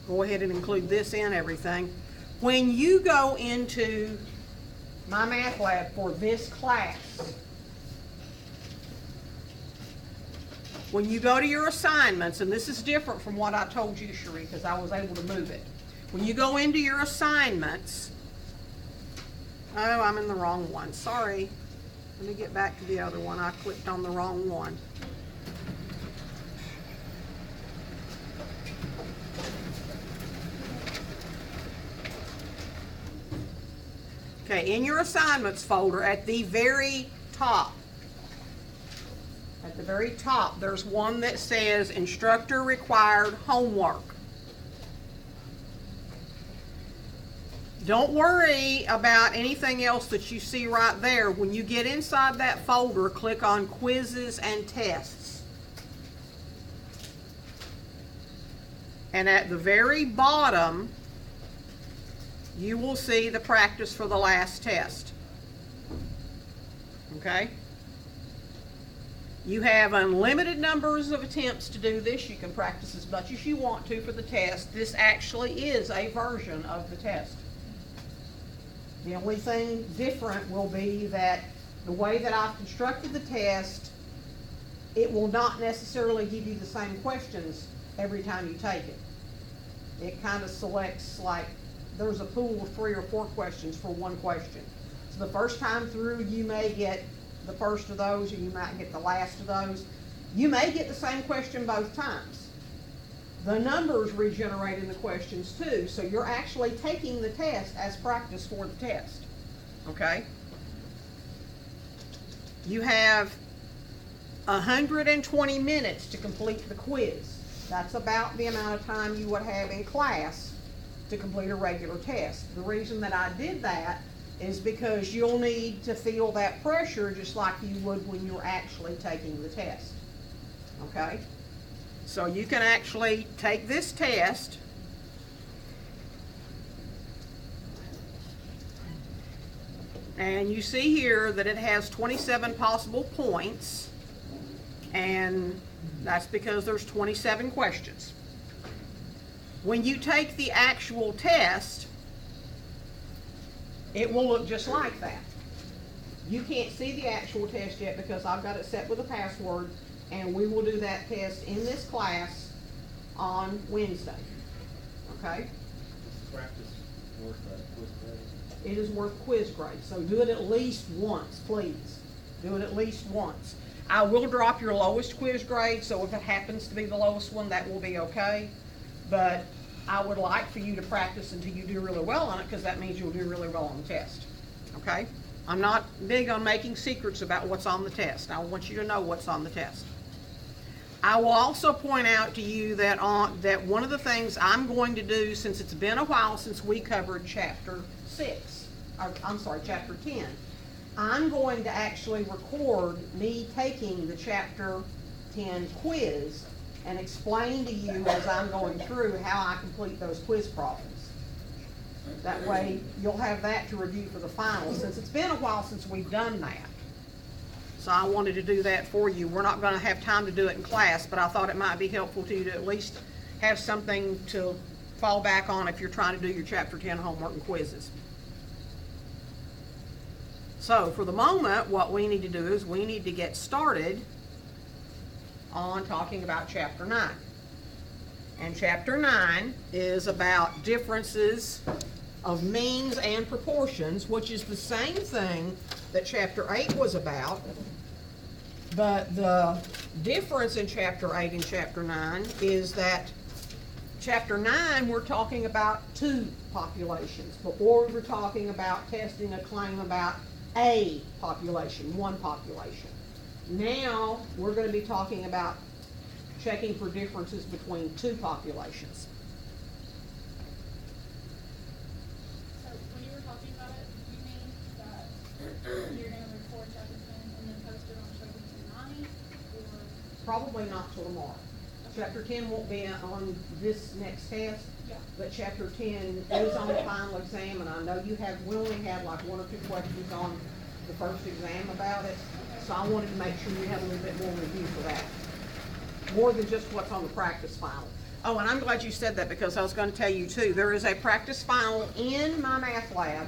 Go ahead and include this in everything. When you go into My Math Lab for this class, when you go to your assignments, and this is different from what I told you, Cherie, because I was able to move it. When you go into your assignments, oh, I'm in the wrong one, sorry. Let me get back to the other one. I clicked on the wrong one. Okay, in your assignments folder at the very top, there's one that says instructor required homework. Don't worry about anything else that you see right there. When you get inside that folder, click on quizzes and tests. And at the very bottom, you will see the practice for the last test. Okay? You have unlimited numbers of attempts to do this. You can practice as much as you want to for the test. This actually is a version of the test. The only thing different will be that the way that I've constructed the test, it will not necessarily give you the same questions every time you take it. It kind of selects, like, there's a pool of 3 or 4 questions for one question. So the first time through, you may get the first of those, or you might get the last of those. You may get the same question both times. The numbers regenerate in the questions too, so you're actually taking the test as practice for the test. Okay? You have 120 minutes to complete the quiz. That's about the amount of time you would have in class to complete a regular test. The reason that I did that is because you'll need to feel that pressure just like you would when you're actually taking the test. Okay? So you can actually take this test and you see here that it has 27 possible points, and that's because there's 27 questions. When you take the actual test, it will look just like that. You can't see the actual test yet because I've got it set with a password, and we will do that test in this class on Wednesday. Okay? Practice worth quiz grade. It is worth quiz grade, so do it at least once, please. Do it at least once. I will drop your lowest quiz grade, so if it happens to be the lowest one, that will be okay. But I would like for you to practice until you do really well on it, because that means you'll do really well on the test. Okay? I'm not big on making secrets about what's on the test. I want you to know what's on the test. I will also point out to you that that one of the things I'm going to do, since it's been a while since we covered chapter 10, I'm going to actually record me taking the chapter 10 quiz and explain to you as I'm going through how I complete those quiz problems. That way you'll have that to review for the final, since it's been a while since we've done that. So I wanted to do that for you. We're not going to have time to do it in class, but I thought it might be helpful to you to at least have something to fall back on if you're trying to do your chapter 10 homework and quizzes. So for the moment, what we need to do is we need to get started on talking about chapter 9. And chapter 9 is about differences of means and proportions, which is the same thing that chapter 8 was about. But the difference in chapter 8 and chapter 9 is that chapter 9 we're talking about 2 populations. Before we were talking about testing a claim about a population, 1 population. Now we're going to be talking about checking for differences between 2 populations. So when you were talking about it, do you mean that you're going to record chapter 10 and then post it on chapter 10 or? Probably not till tomorrow. Chapter 10 won't be on this next test, Yeah. but chapter 10 is on the final exam, and I know we only had like 1 or 2 questions on the first exam about it, so I wanted to make sure you had a little bit more review for that. more than just what's on the practice final. Oh, and I'm glad you said that, because I was gonna tell you too, there is a practice final in my math lab.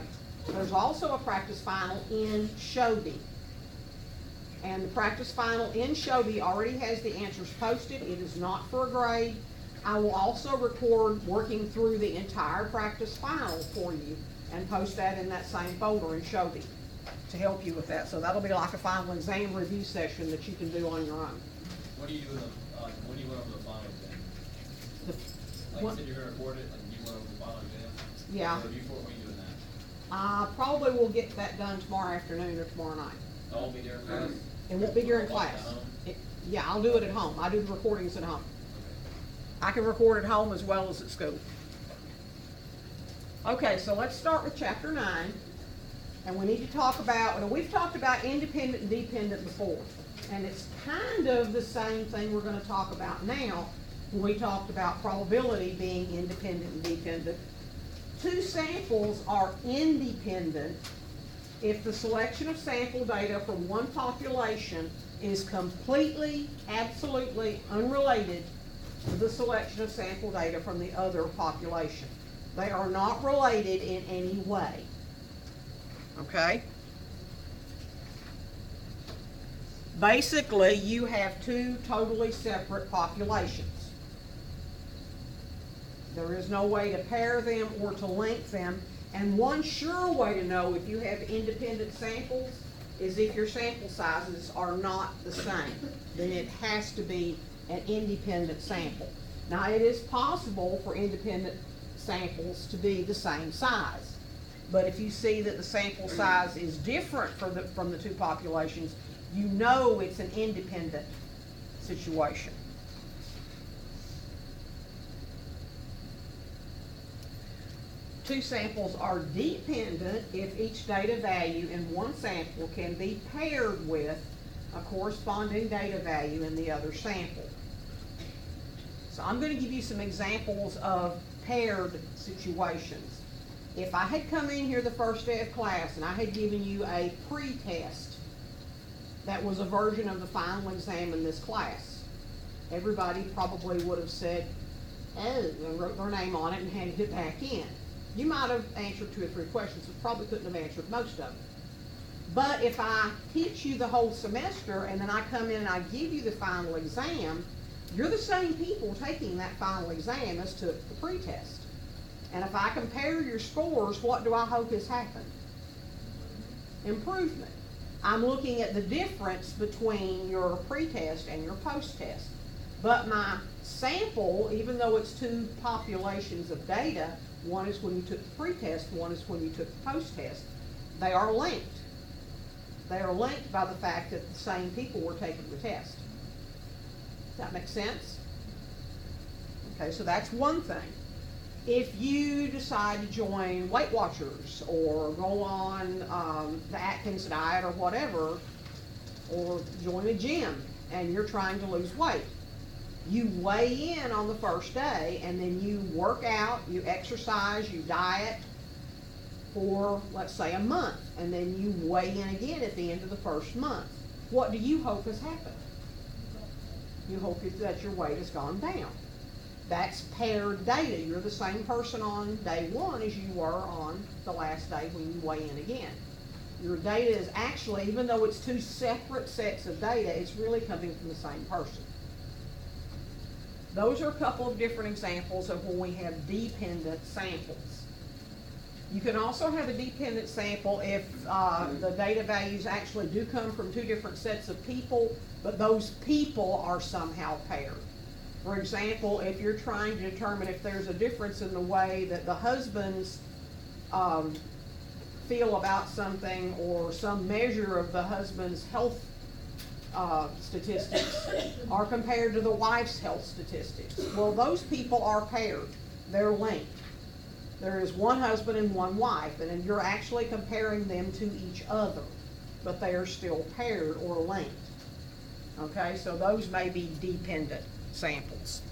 There's also a practice final in Shobi. And the practice final in Shobi already has the answers posted. It is not for a grade. I will also record working through the entire practice final for you and post that in that same folder in Shobi to help you with that. So that'll be like a final exam review session that you can do on your own. What do you do in the, when do you went over the final exam? Like What- you said you're gonna record it, like you went over the final exam? Yeah. Or review for it, when are you doing that? I probably will get that done tomorrow afternoon or tomorrow night. That won't be during class? It won't be during Like at class. home? Yeah, I'll do it at home. I do the recordings at home. Okay. I can record at home as well as at school. Okay, so let's start with chapter 9. And we need to talk about, well, we've talked about independent and dependent before. And it's kind of the same thing we're gonna talk about now when we talked about probability being independent and dependent. Two samples are independent if the selection of sample data from one population is completely, absolutely unrelated to the selection of sample data from the other population. They are not related in any way. Okay? Basically, you have two totally separate populations. There is no way to pair them or to link them. And one sure way to know if you have independent samples is if your sample sizes are not the same. Then it has to be an independent sample. Now, it is possible for independent samples to be the same size. But if you see that the sample size is different from the two populations, you know it's an independent situation. Two samples are dependent if each data value in one sample can be paired with a corresponding data value in the other sample. So I'm going to give you some examples of paired situations. If I had come in here the first day of class and I had given you a pre-test that was a version of the final exam in this class, everybody probably would have said, oh, and wrote their name on it and handed it back in. You might have answered 2 or 3 questions, but probably couldn't have answered most of them. But if I teach you the whole semester and then I come in and I give you the final exam, you're the same people taking that final exam as took the pretest. And if I compare your scores, what do I hope has happened? Improvement. I'm looking at the difference between your pretest and your post-test. But my sample, even though it's 2 populations of data, one is when you took the pretest, one is when you took the post-test, they are linked. They are linked by the fact that the same people were taking the test. Does that make sense? Okay, so that's one thing. If you decide to join Weight Watchers or go on the Atkins diet or whatever, or join a gym and you're trying to lose weight, you weigh in on the first day and then you work out, you exercise, you diet for, let's say, a month, and then you weigh in again at the end of the first month. What do you hope has happened? You hope that your weight has gone down. That's paired data. You're the same person on day 1 as you were on the last day when you weigh in again. Your data is actually, even though it's 2 separate sets of data, it's really coming from the same person. Those are a couple of different examples of when we have dependent samples. You can also have a dependent sample if the data values actually do come from 2 different sets of people, but those people are somehow paired. For example, if you're trying to determine if there's a difference in the way that the husbands feel about something, or some measure of the husband's health statistics are compared to the wife's health statistics. Well, those people are paired. They're linked. There is one husband and one wife, and then you're actually comparing them to each other, but they are still paired or linked. Okay, so those may be dependent samples.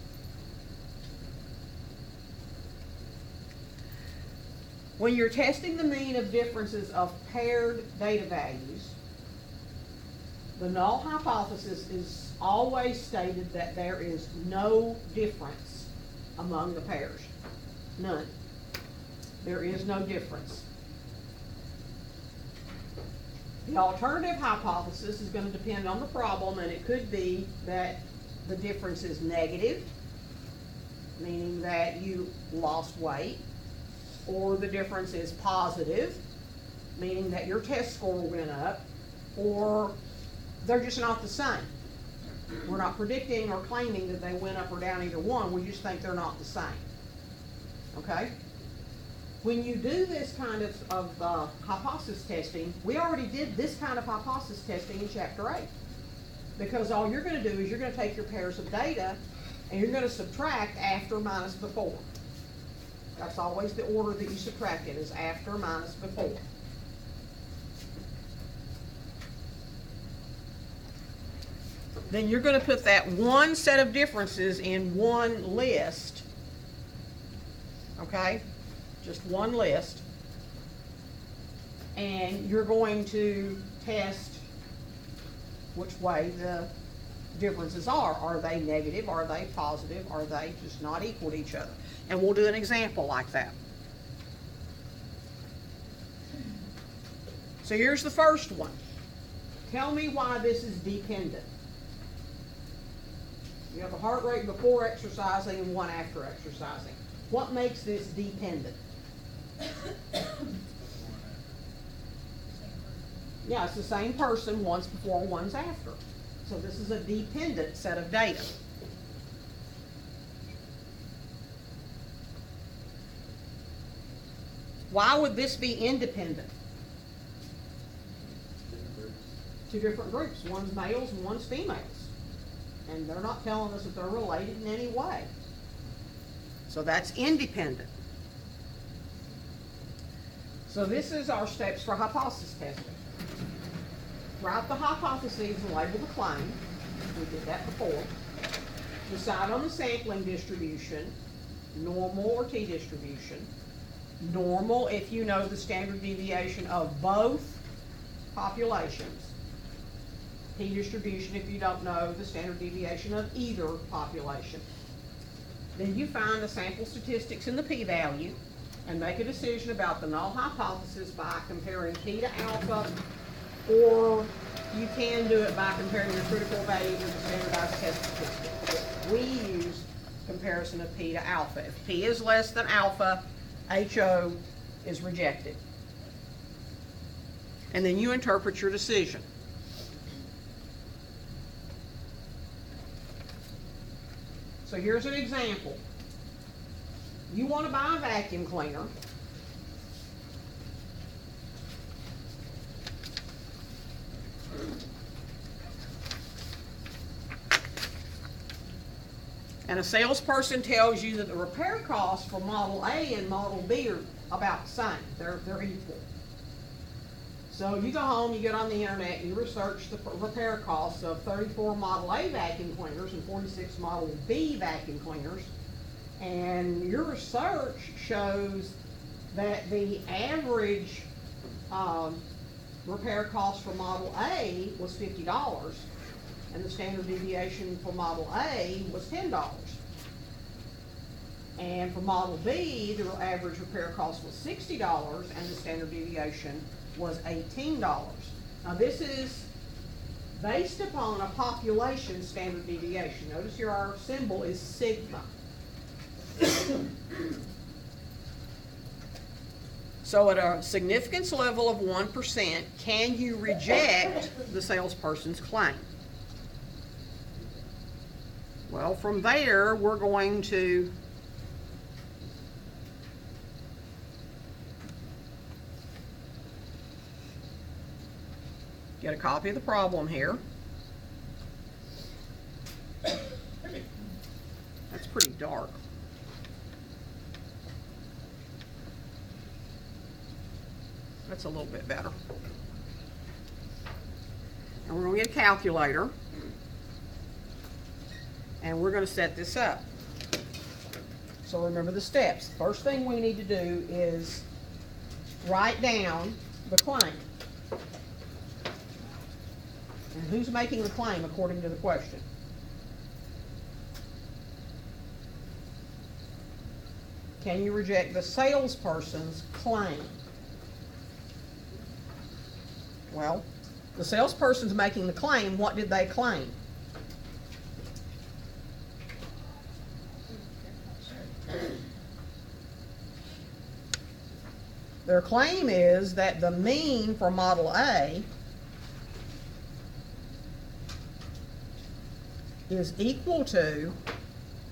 When you're testing the mean of differences of paired data values, the null hypothesis is always stated that there is no difference among the pairs. None. There is no difference. The alternative hypothesis is going to depend on the problem, and it could be that the difference is negative, meaning that you lost weight, or the difference is positive, meaning that your test score went up, or they're just not the same. We're not predicting or claiming that they went up or down either one, we just think they're not the same. Okay? When you do this kind of hypothesis testing, we already did this kind of hypothesis testing in Chapter 8. Because all you're going to do is you're going to take your pairs of data and you're going to subtract after minus before. That's always the order that you subtract it, is after minus before. Then you're going to put that one set of differences in one list. Okay? Just one list. And you're going to test which way the differences are. Are they negative? Are they positive? Are they just not equal to each other? And we'll do an example like that. So here's the first one. Tell me why this is dependent. You have a heart rate before exercising and one after exercising. What makes this dependent? Yeah, it's the same person, one's before, one's after. So this is a dependent set of data. Why would this be independent? Two different groups. One's males and one's females. And they're not telling us that they're related in any way. So that's independent. So this is our steps for hypothesis testing. Write the hypotheses and label the claim. We did that before. Decide on the sampling distribution, normal or t-distribution. Normal if you know the standard deviation of both populations. T-distribution if you don't know the standard deviation of either population. Then you find the sample statistics and the p-value and make a decision about the null hypothesis by comparing p to alpha, or you can do it by comparing the critical value to the standardized test statistic. We use comparison of p to alpha. If p is less than alpha, HO is rejected. And then you interpret your decision. So here's an example. You want to buy a vacuum cleaner. And a salesperson tells you that the repair costs for Model A and Model B are about the same. They're equal. So you go home, you get on the internet, you research the repair costs of 34 Model A vacuum cleaners and 46 Model B vacuum cleaners. And your research shows that the average repair cost for Model A was $50. And the standard deviation for Model A was $10. And for Model B, the average repair cost was $60, and the standard deviation was $18. Now this is based upon a population standard deviation. Notice here our symbol is sigma. So at a significance level of 1%, can you reject the salesperson's claim? Well, from there, we're going to get a copy of the problem here. That's pretty dark. That's a little bit better. And we're going to get a calculator. And we're going to set this up. So remember the steps. First thing we need to do is write down the claim. And who's making the claim according to the question? can you reject the salesperson's claim? Well, the salesperson's making the claim. What did they claim? Their claim is that the mean for model A is equal to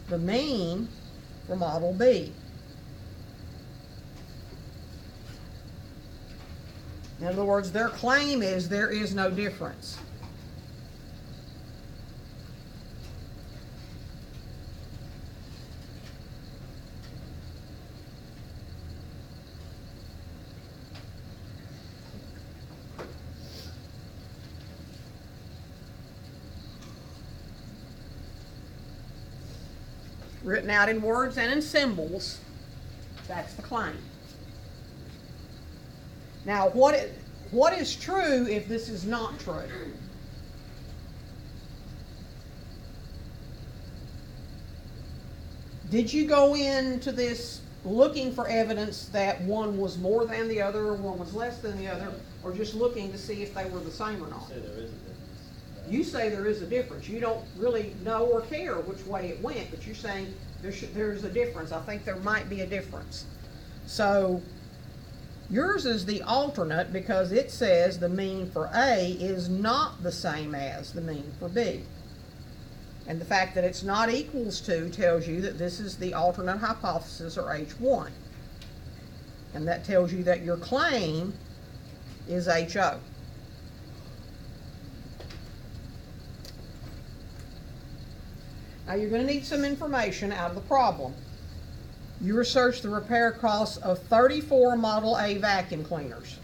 the mean for model B. In other words, their claim is there is no difference. Written out in words and in symbols, that's the claim. Now, what is true if this is not true? Did you go into this looking for evidence that one was more than the other, or one was less than the other, or just looking to see if they were the same or not? Say there is a difference. You say there is a difference. You don't really know or care which way it went, but you're saying there's a difference. I think there might be a difference. So yours is the alternate because it says the mean for A is not the same as the mean for B. And the fact that it's not equals to tells you that this is the alternate hypothesis, or H1. And that tells you that your claim is HO. Now you're going to need some information out of the problem. You researched the repair costs of 34 Model A vacuum cleaners.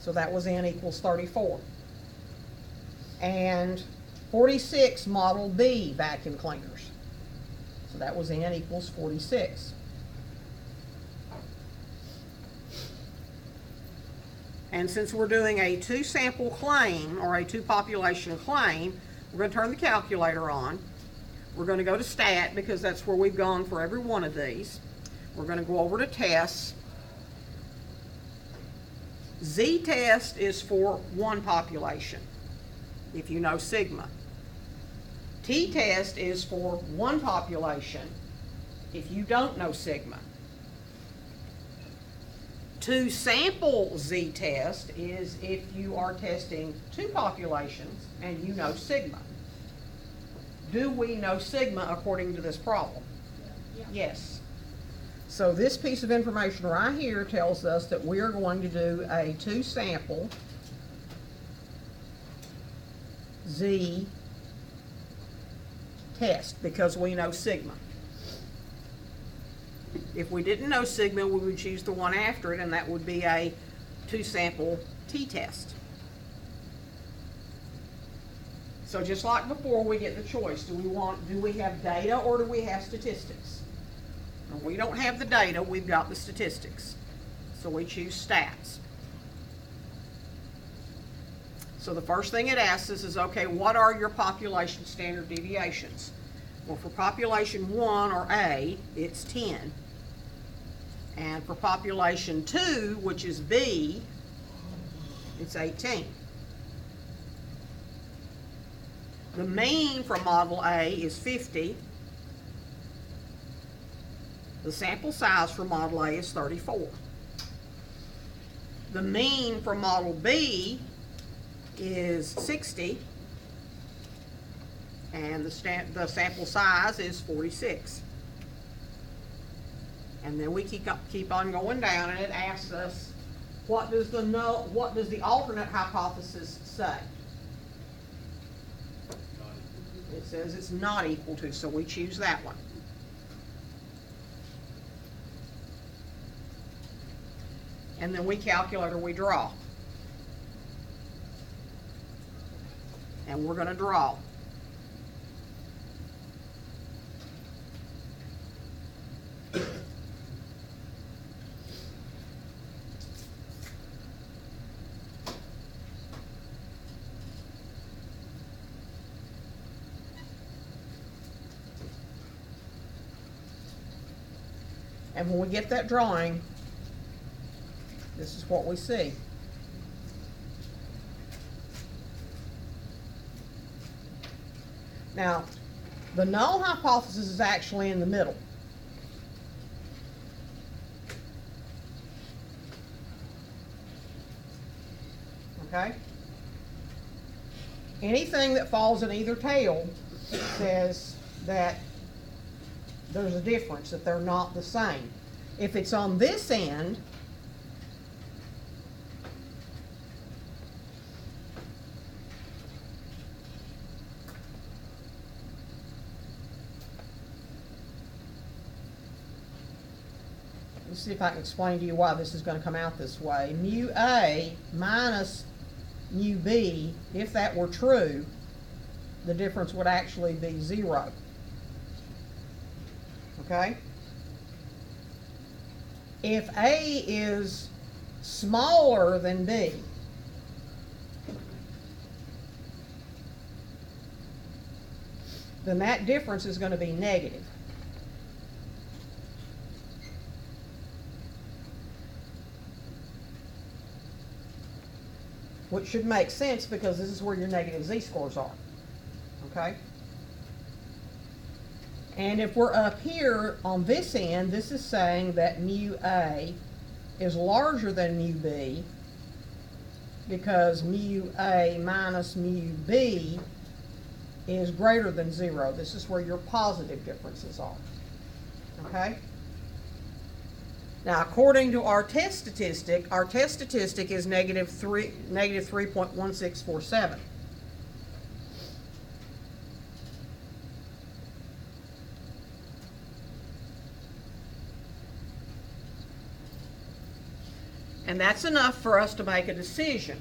So that was N equals 34. And 46 Model B vacuum cleaners. So that was N equals 46. And since we're doing a two-sample claim, or a two-population claim, we're going to turn the calculator on. We're going to go to stat because that's where we've gone for every one of these. We're going to go over to tests. Z-test is for one population, if you know sigma. T-test is for one population, if you don't know sigma. Two-sample Z-test is if you are testing two populations and you know sigma. Do we know sigma according to this problem? Yeah. Yes. So this piece of information right here tells us that we are going to do a two-sample Z test because we know sigma. If we didn't know sigma, we would choose the one after it, and that would be a two-sample t-test. So just like before, we get the choice. Do we have data or do we have statistics? And we don't have the data, we've got the statistics. So we choose stats. So the first thing it asks us is, okay, what are your population standard deviations? Well, for population 1, or A, it's 10. And for population 2, which is B, it's 18. The mean for model A is 50. The sample size for model A is 34. The mean for model B is 60. And the sample size is 46. And then we keep on going down, and it asks us, what does the alternate hypothesis say? It says it's not equal to, so we choose that one. And then we calculate or we draw. And we're going to draw. And when we get that drawing, this is what we see. Now, the null hypothesis is actually in the middle. Okay? Anything that falls in either tail says that there's a difference, that they're not the same. If it's on this end, let's see if I can explain to you why this is going to come out this way. Mu A minus mu B, if that were true, the difference would actually be 0. Okay? If A is smaller than B, then that difference is going to be negative. Which should make sense because this is where your negative z-scores are. Okay? And if we're up here on this end, this is saying that mu A is larger than mu B because mu A minus mu B is greater than 0. This is where your positive differences are. Okay? Now, according to our test statistic is negative 3.1647. And that's enough for us to make a decision.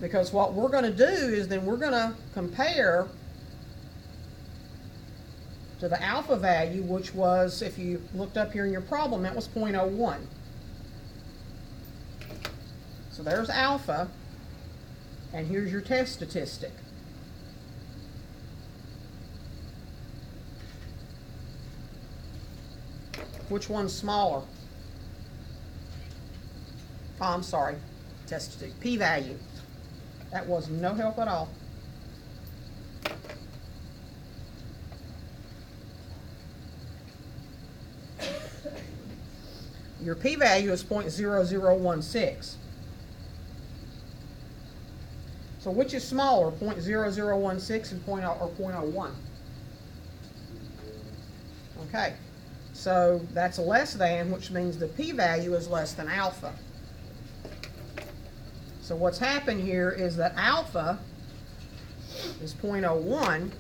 Because what we're going to do is then we're going to compare to the alpha value, which was, if you looked up here in your problem, that was 0.01. So there's alpha, and here's your test statistic. Which one's smaller? Oh, I'm sorry, test statistic, p-value. That was no help at all. Your p-value is 0.0016. So which is smaller, 0.0016 and 0.01? Okay, so that's less than, which means the p-value is less than alpha. So what's happened here is that alpha is 0.01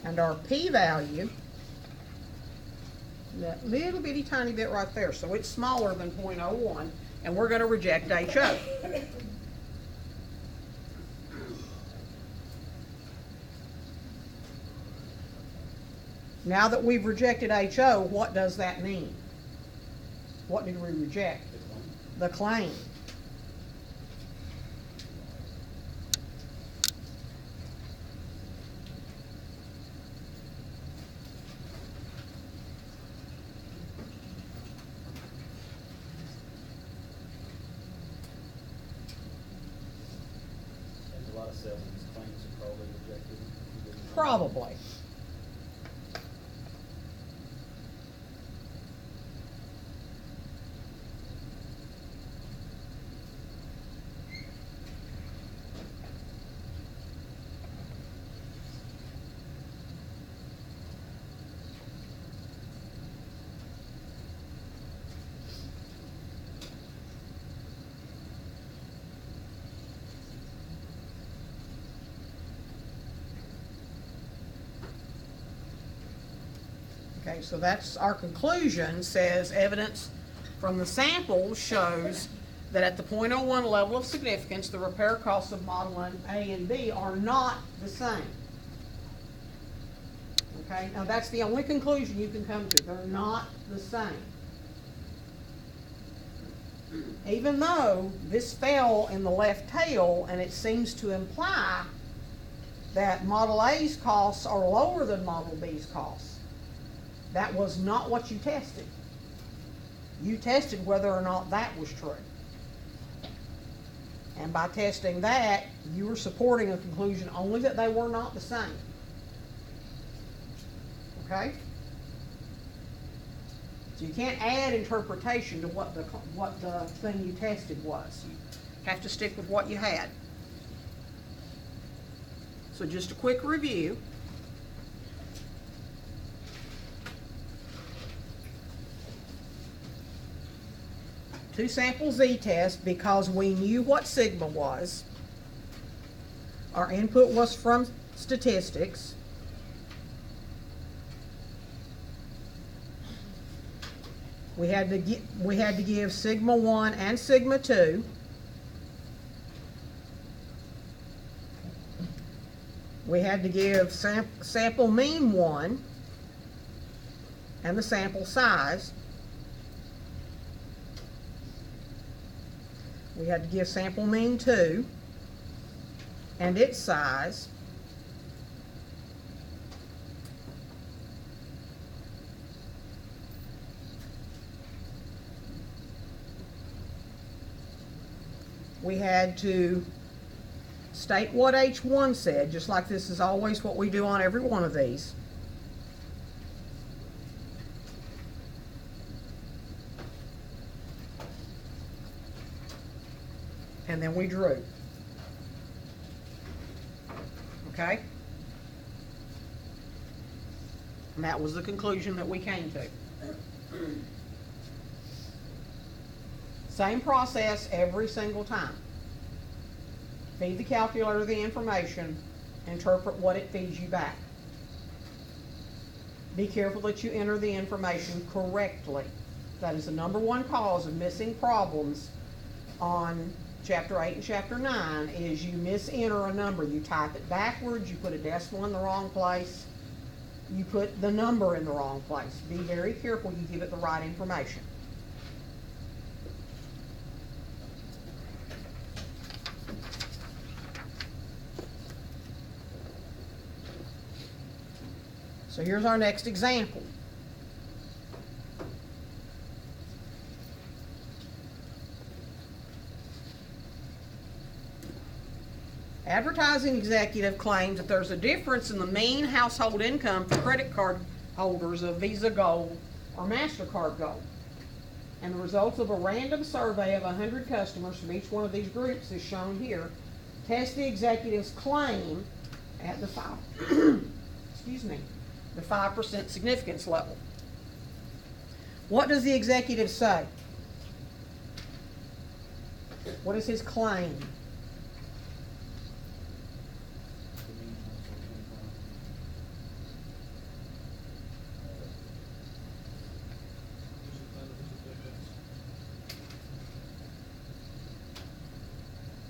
and our p-value, that little bitty tiny bit right there, so it's smaller than 0.01, and we're going to reject HO. Now that we've rejected HO, what does that mean? What did we reject? The claim. There's a lot of cells in these claims are probably rejected. Probably. Okay, so that's our conclusion, says evidence from the samples shows that at the 0.01 level of significance, the repair costs of model A and B are not the same. Okay, now that's the only conclusion you can come to. They're not the same. Even though this fell in the left tail, and it seems to imply that model A's costs are lower than model B's costs. That was not what you tested. You tested whether or not that was true. And by testing that, you were supporting a conclusion only that they were not the same. Okay? So you can't add interpretation to what the thing you tested was. You have to stick with what you had. So just a quick review. Two sample z-test because we knew what sigma was. Our input was from statistics. We had to give sigma 1 and sigma 2. We had to give sample mean 1 and the sample size. We had to give sample mean 2 and its size. We had to state what H1 said, just like this is always what we do on every one of these. And then we drew. Okay? And that was the conclusion that we came to. Same process every single time. Feed the calculator the information, interpret what it feeds you back. Be careful that you enter the information correctly. That is the number one cause of missing problems on Chapter 8 and Chapter 9 is you misenter a number. You type it backwards, you put a decimal in the wrong place, you put the number in the wrong place. Be very careful you give it the right information. So here's our next example. Advertising executive claims that there's a difference in the mean household income for credit card holders of Visa Gold or MasterCard Gold. And the results of a random survey of 100 customers from each one of these groups is shown here. Test the executive's claim at the 5% significance level. What does the executive say? What is his claim?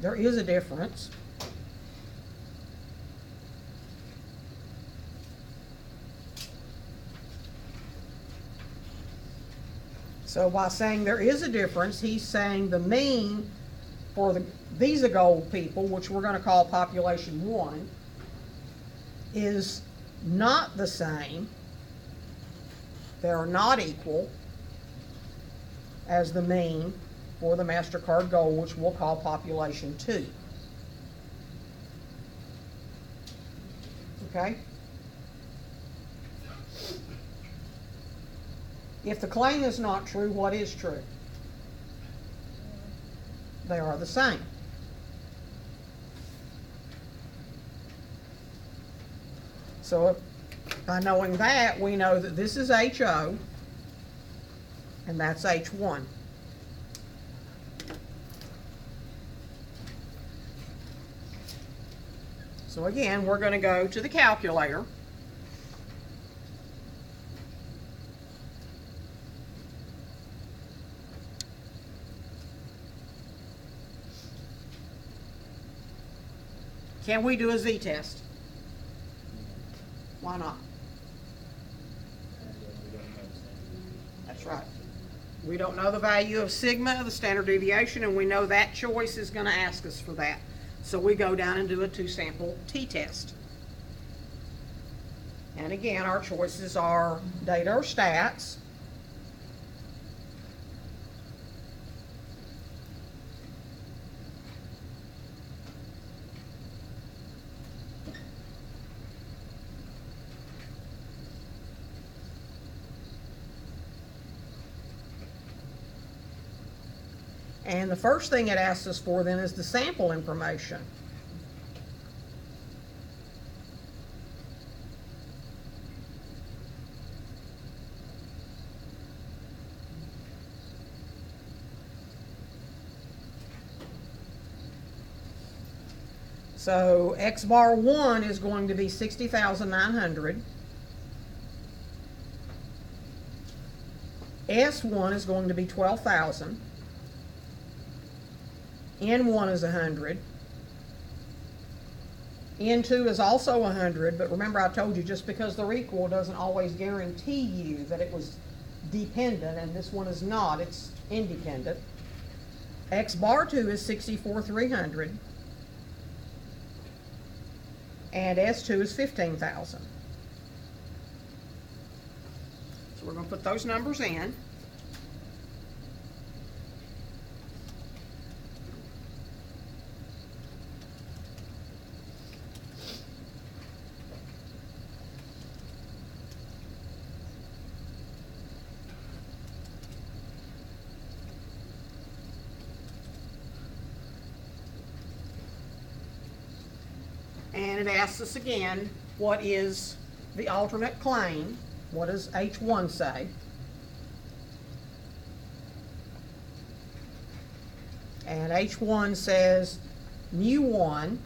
There is a difference. So by saying there is a difference, he's saying the mean for the Visa Gold people, which we're going to call population 1, is not the same. They are not equal as the mean for the MasterCard Gold, which we'll call population 2. Okay? If the claim is not true, what is true? They are the same. So by knowing that, we know that this is HO and that's H1. So again, we're going to go to the calculator. Can we do a z-test? Why not? That's right. We don't know the value of sigma, the standard deviation, and we know that choice is going to ask us for that. So we go down and do a 2-sample t-test. And again, our choices are data or stats. And the first thing it asks us for then is the sample information. So X bar 1 is going to be 60,900. S1 is going to be 12,000. N1 is 100. N2 is also 100, but remember I told you just because they're equal doesn't always guarantee you that it was dependent, and this one is not, it's independent. X bar 2 is 64,300. And S2 is 15,000. So we're going to put those numbers in. And it asks us again, what is the alternate claim? What does H1 say? And H1 says mu1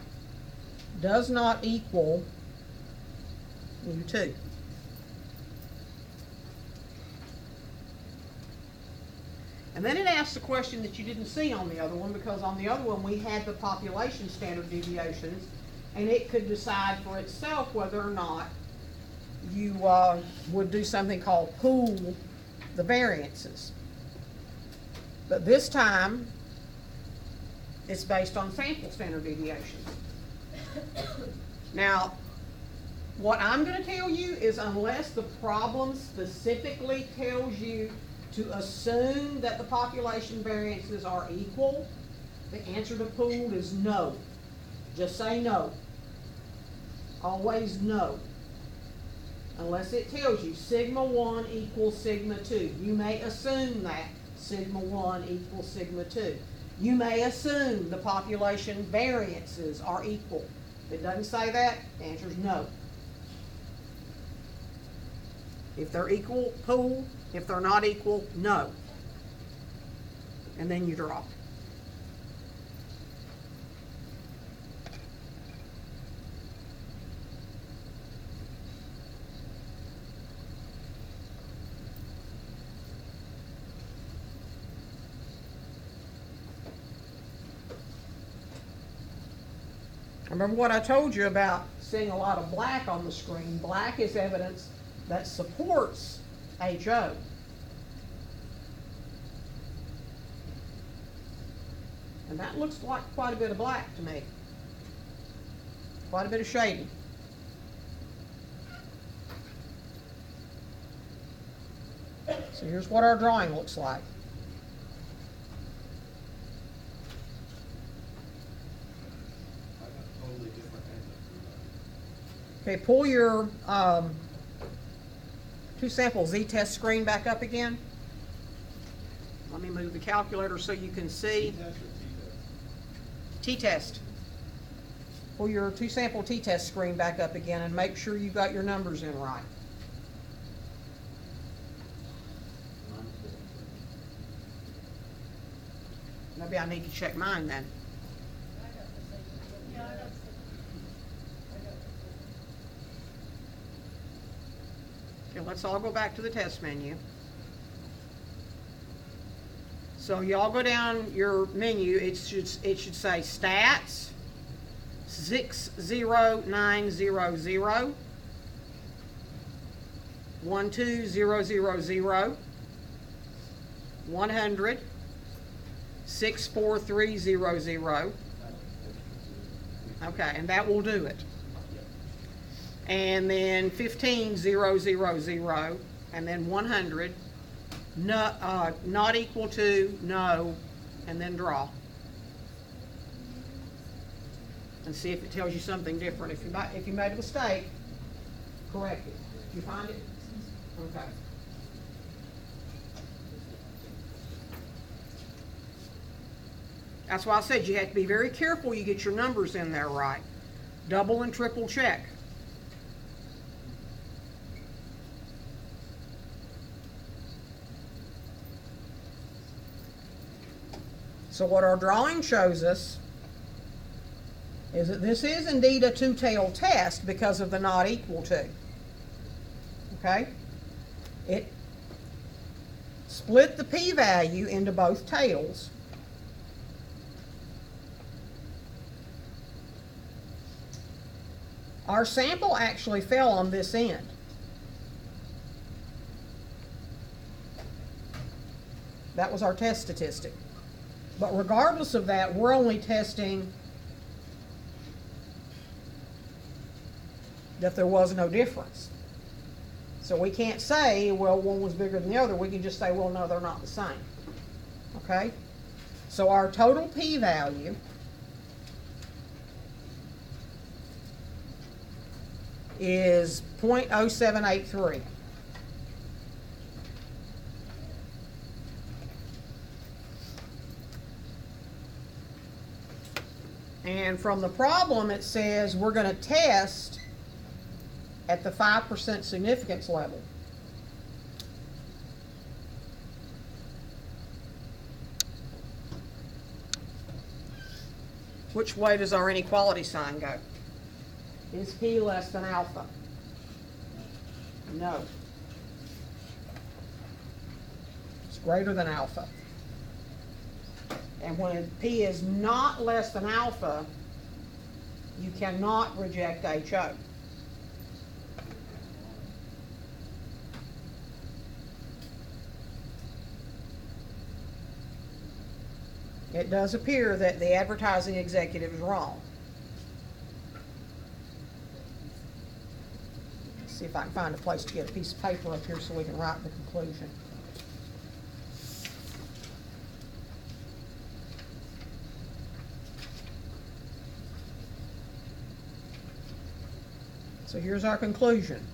does not equal mu2. And then it asks a question that you didn't see on the other one, because on the other one we had the population standard deviations, and it could decide for itself whether or not you would do something called pool the variances. But this time, it's based on sample standard deviations. Now, what I'm going to tell you is unless the problem specifically tells you to assume that the population variances are equal, the answer to pooled is no. Just say no. Always no. Unless it tells you sigma 1 equals sigma 2. You may assume that sigma 1 equals sigma 2. You may assume the population variances are equal. If it doesn't say that, the answer is no. If they're equal, pool. If they're not equal, no. And then you draw. Remember what I told you about seeing a lot of black on the screen? Black is evidence that supports HO. And that looks like quite a bit of black to me. Quite a bit of shading. So here's what our drawing looks like. Okay, pull your two sample z-test screen back up again. Let me move the calculator so you can see. T-test. Pull your two sample t-test screen back up again and make sure you got your numbers in right. Maybe I need to check mine then. Okay, let's all go back to the test menu. So y'all go down your menu, it should say stats 60900 12000 100 64300. Okay, and that will do it. and then 15, 0, 0, 0, and then 100, no, not equal to, no, and then draw. And see if it tells you something different. If you made a mistake, correct it. Did you find it? Okay. That's why I said you have to be very careful you get your numbers in there right. Double and triple check. So what our drawing shows us is that this is indeed a two-tailed test because of the not equal to. Okay? It split the p-value into both tails. Our sample actually fell on this end. That was our test statistic. But regardless of that, we're only testing that there was no difference. So we can't say, well, one was bigger than the other. We can just say, well, no, they're not the same. Okay? So our total p-value is 0.0783. And from the problem, it says we're going to test at the 5% significance level. Which way does our inequality sign go? Is p less than alpha? No. It's greater than alpha. And when p is not less than alpha, you cannot reject HO. It does appear that the advertising executive is wrong. Let's see if I can find a place to get a piece of paper up here so we can write the conclusion. So here's our conclusion.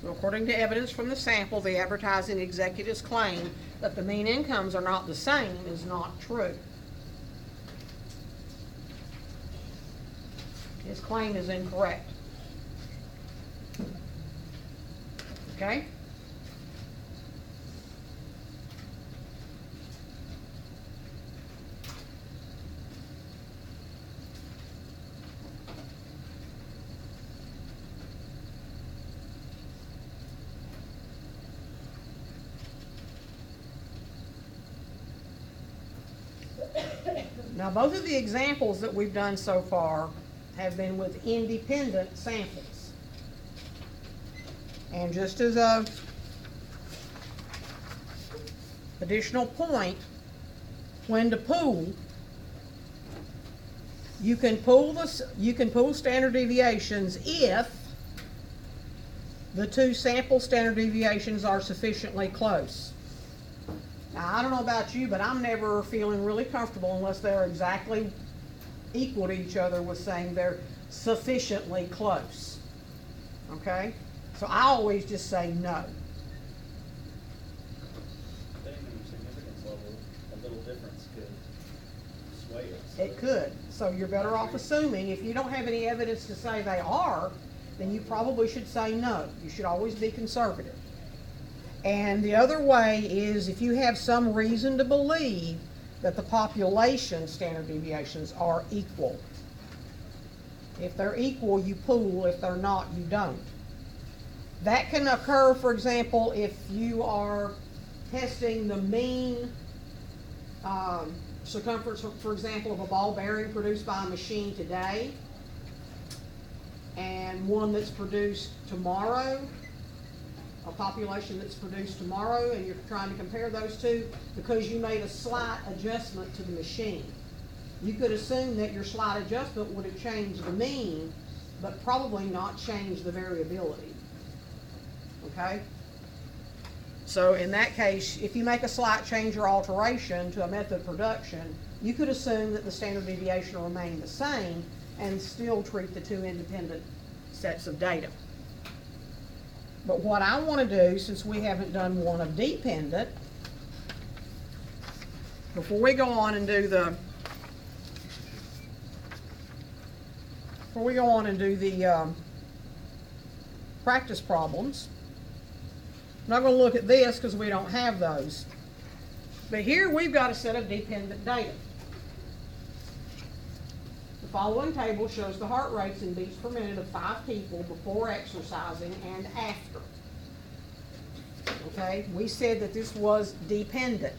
So according to evidence from the sample, the advertising executive's claim that the mean incomes are not the same is not true. His claim is incorrect. Okay? Now, both of the examples that we've done so far have been with independent samples. And just as a additional point, when to pool, you can pool standard deviations if the two sample standard deviations are sufficiently close. Now, I don't know about you, but I'm never feeling really comfortable unless they're exactly equal to each other with saying they're sufficiently close. Okay? So I always just say no. Depending on your significance level, a little difference could sway us. It could. So you're better off assuming, if you don't have any evidence to say they are, then you probably should say no. You should always be conservative. And the other way is if you have some reason to believe that the population standard deviations are equal. If they're equal, you pool. If they're not, you don't. That can occur, for example, if you are testing the mean circumference, for example, of a ball bearing produced by a machine today and one that's produced tomorrow, a population that's produced tomorrow, and you're trying to compare those two because you made a slight adjustment to the machine. You could assume that your slight adjustment would have changed the mean, but probably not changed the variability. Okay? So in that case, if you make a slight change or alteration to a method of production, you could assume that the standard deviation will remain the same and still treat the two independent sets of data. But what I want to do, since we haven't done one of dependent, before we go on and do the practice problems, I'm not going to look at this because we don't have those. But here we've got a set of dependent data. The following table shows the heart rates in beats per minute of 5 people before exercising and after. Okay, we said that this was dependent.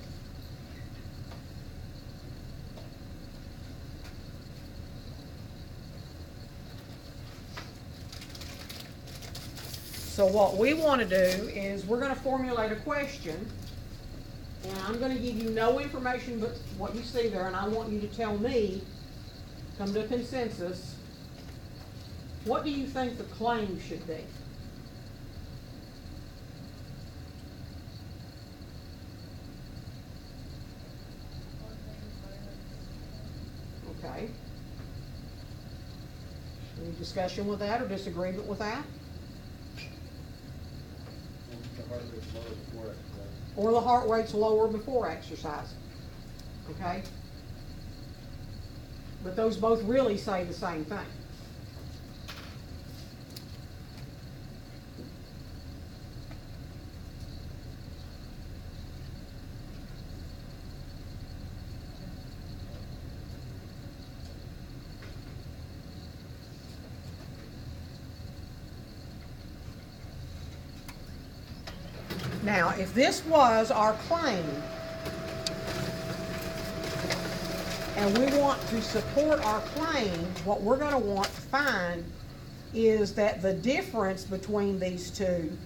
So what we want to do is we're going to formulate a question, and I'm going to give you no information but what you see there, and I want you to tell me, come to a consensus, what do you think the claim should be? Okay. Any discussion with that or disagreement with that? The heart rate's lower before exercise. Or the heart rate's lower before exercising. Okay? But those both really say the same thing. Now, if this was our claim, and we want to support our claim, what we're going to want to find is that the difference between these two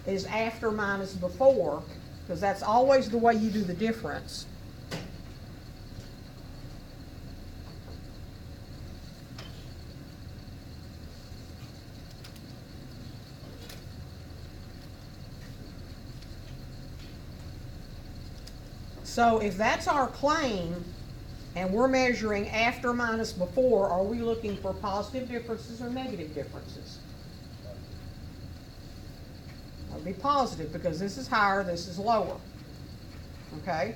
is after minus before, because that's always the way you do the difference. So if that's our claim, and we're measuring after minus before, are we looking for positive differences or negative differences? That would be positive because this is higher, this is lower. Okay?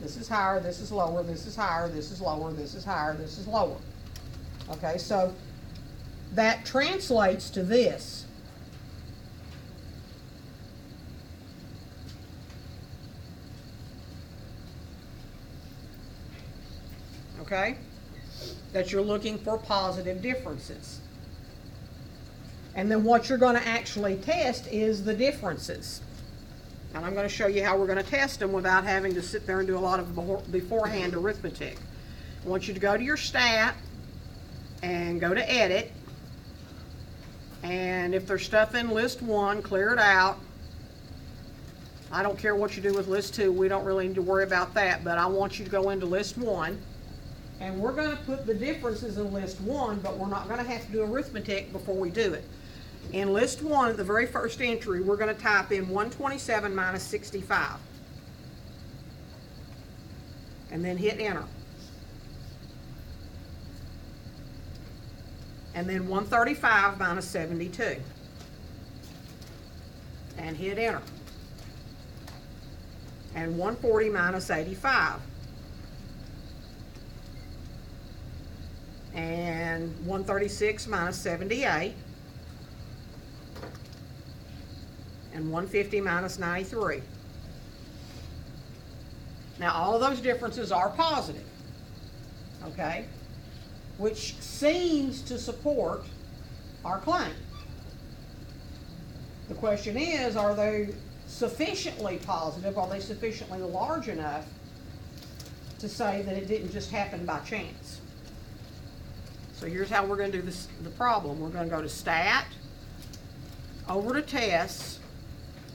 This is higher, this is lower, this is higher, this is lower, this is higher, this is lower. Okay, so that translates to this. Okay? That you're looking for positive differences. And then what you're going to actually test is the differences. And I'm going to show you how we're going to test them without having to sit there and do a lot of beforehand arithmetic. I want you to go to your stat and go to edit. And if there's stuff in list 1, clear it out. I don't care what you do with list 2. We don't really need to worry about that. But I want you to go into list 1. And we're going to put the differences in list 1, but we're not going to have to do arithmetic before we do it. In list 1, at the very first entry, we're going to type in 127 minus 65. And then hit enter. and then 135 minus 72. And hit enter. And 140 minus 85. And 136 minus 78. And 150 minus 93. Now all of those differences are positive, okay? Which seems to support our claim. The question is, are they sufficiently positive? Are they sufficiently large enough to say that it didn't just happen by chance? So here's how we're going to do this, the problem. We're going to go to Stat, over to Tests,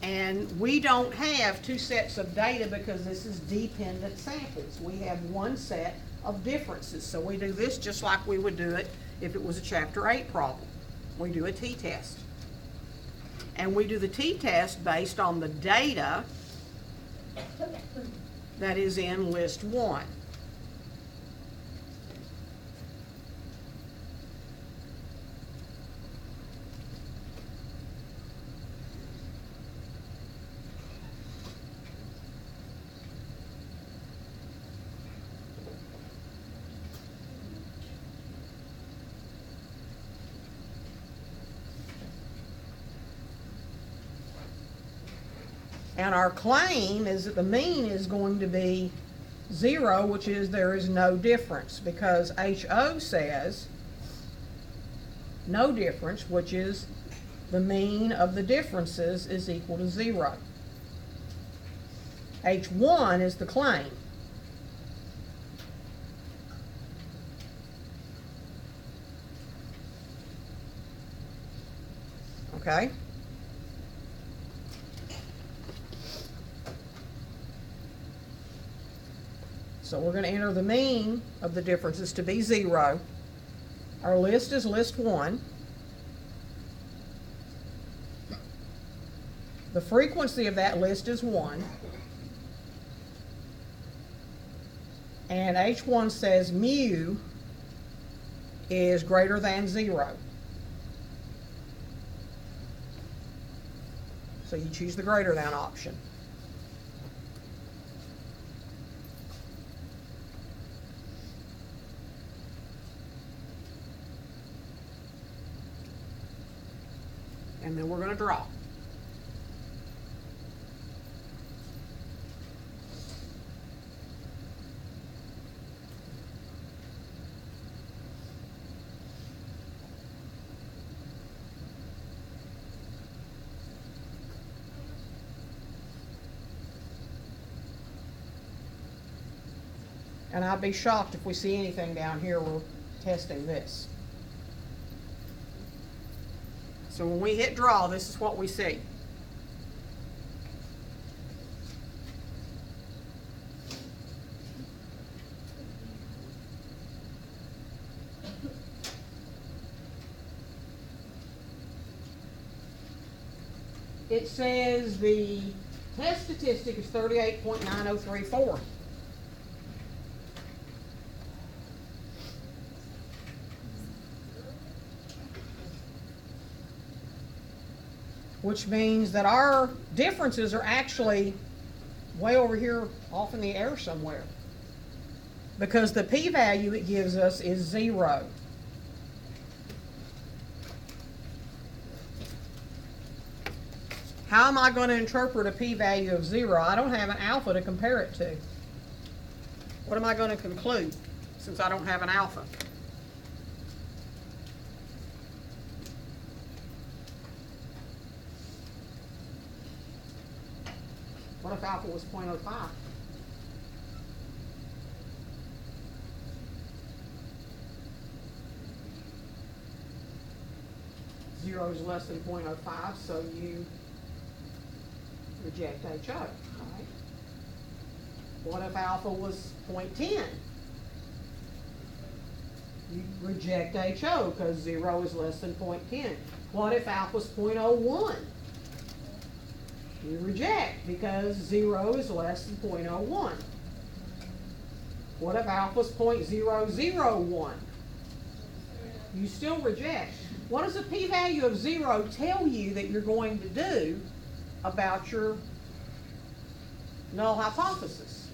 and we don't have two sets of data because this is dependent samples. We have one set of differences. So we do this just like we would do it if it was a Chapter 8 problem. We do a t-test. And we do the t-test based on the data that is in List 1. And our claim is that the mean is going to be 0, which is there is no difference, because HO says no difference, which is the mean of the differences is equal to 0. H1 is the claim. Okay? So we're going to enter the mean of the differences to be 0. Our list is List 1. The frequency of that list is 1. And H1 says mu is greater than 0. So you choose the greater than option. And then we're going to draw. And I'd be shocked if we see anything down here. We're testing this. So when we hit draw, this is what we see. It says the test statistic is 38.9034. Which means that our differences are actually way over here off in the air somewhere. Because the p-value it gives us is 0. How am I going to interpret a p-value of 0? I don't have an alpha to compare it to. What am I going to conclude since I don't have an alpha? What if alpha was 0.05? Zero is less than 0.05, so you reject HO, right? What if alpha was 0.10? You reject HO because 0 is less than 0.10. What if alpha was 0.01? You reject because 0 is less than 0.01. What if alpha is 0.001? You still reject. What does a p-value of 0 tell you that you're going to do about your null hypothesis?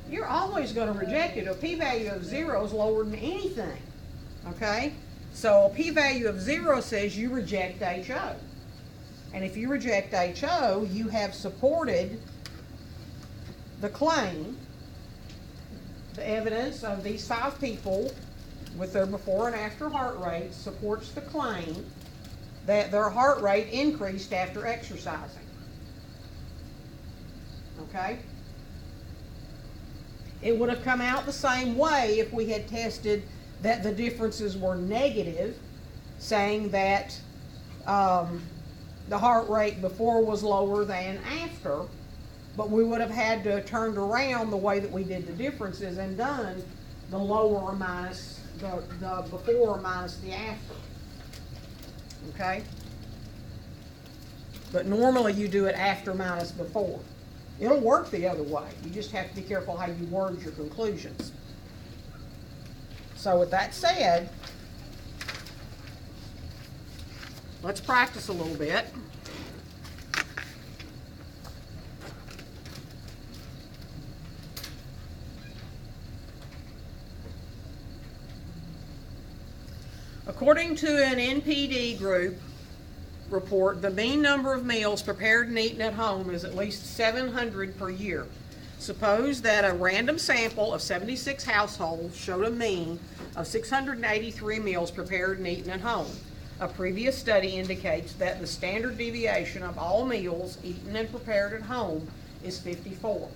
You're always going to reject it. A p-value of 0 is lower than anything. Okay? So a p-value of 0 says you reject HO. And if you reject HO, you have supported the claim, the evidence of these 5 people with their before and after heart rate supports the claim that their heart rate increased after exercising. Okay? It would have come out the same way if we had tested that the differences were negative, saying that the heart rate before was lower than after, but we would have had to have turned around the way that we did the differences and done the lower minus the before minus the after. Okay? But normally you do it after minus before. It'll work the other way. You just have to be careful how you word your conclusions. So with that said, let's practice a little bit. According to an NPD group report, the mean number of meals prepared and eaten at home is at least 700 per year. Suppose that a random sample of 76 households showed a mean of 683 meals prepared and eaten at home. A previous study indicates that the standard deviation of all meals eaten and prepared at home is 54.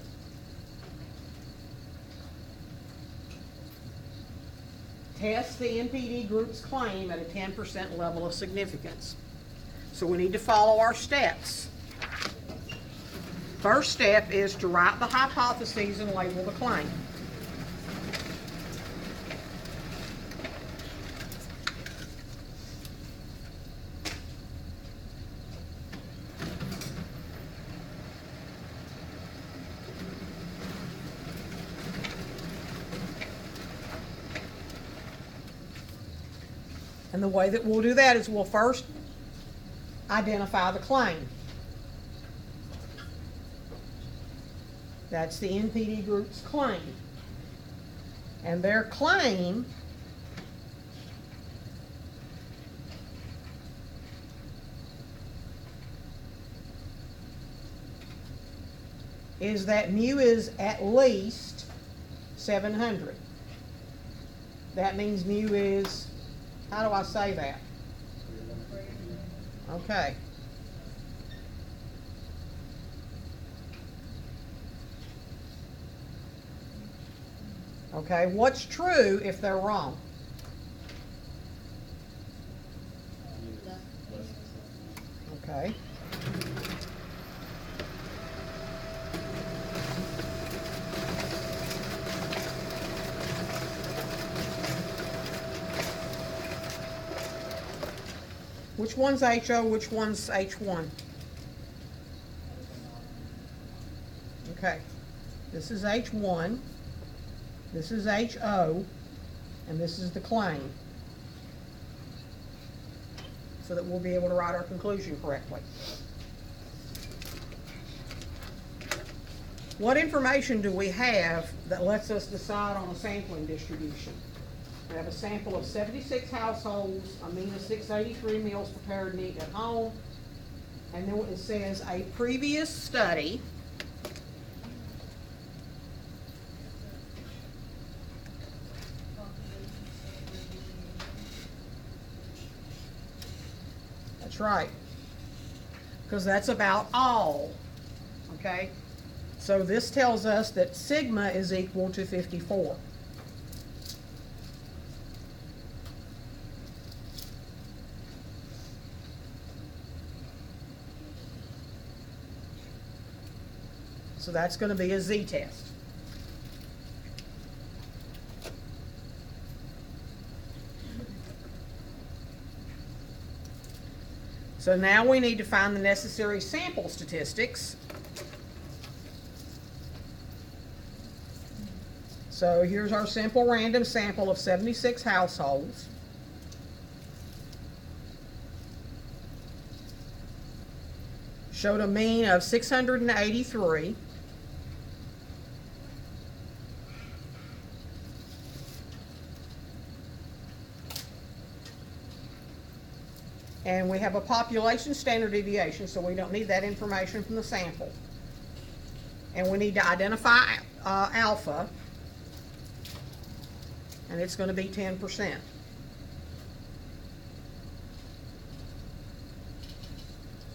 Test the NPD group's claim at a 10% level of significance. So we need to follow our steps. First step is to write the hypotheses and label the claim. And the way that we'll do that is we'll first identify the claim. That's the NPD group's claim. And their claim is that mu is at least 700. That means mu is, how do I say that? Okay. Okay, what's true if they're wrong? Okay. Which one's HO, which one's H1? Okay, this is H1, this is HO, and this is the claim. So that we'll be able to write our conclusion correctly. What information do we have that lets us decide on a sampling distribution? We have a sample of 76 households, a mean of 683 meals prepared and eaten at home. And then it says a previous study That's right, because that's about all, okay? So this tells us that sigma is equal to 54. So that's going to be a z-test. So now we need to find the necessary sample statistics. So here's our simple random sample of 76 households. showed a mean of 683. And we have a population standard deviation, so we don't need that information from the sample. And we need to identify alpha, and it's going to be 10%.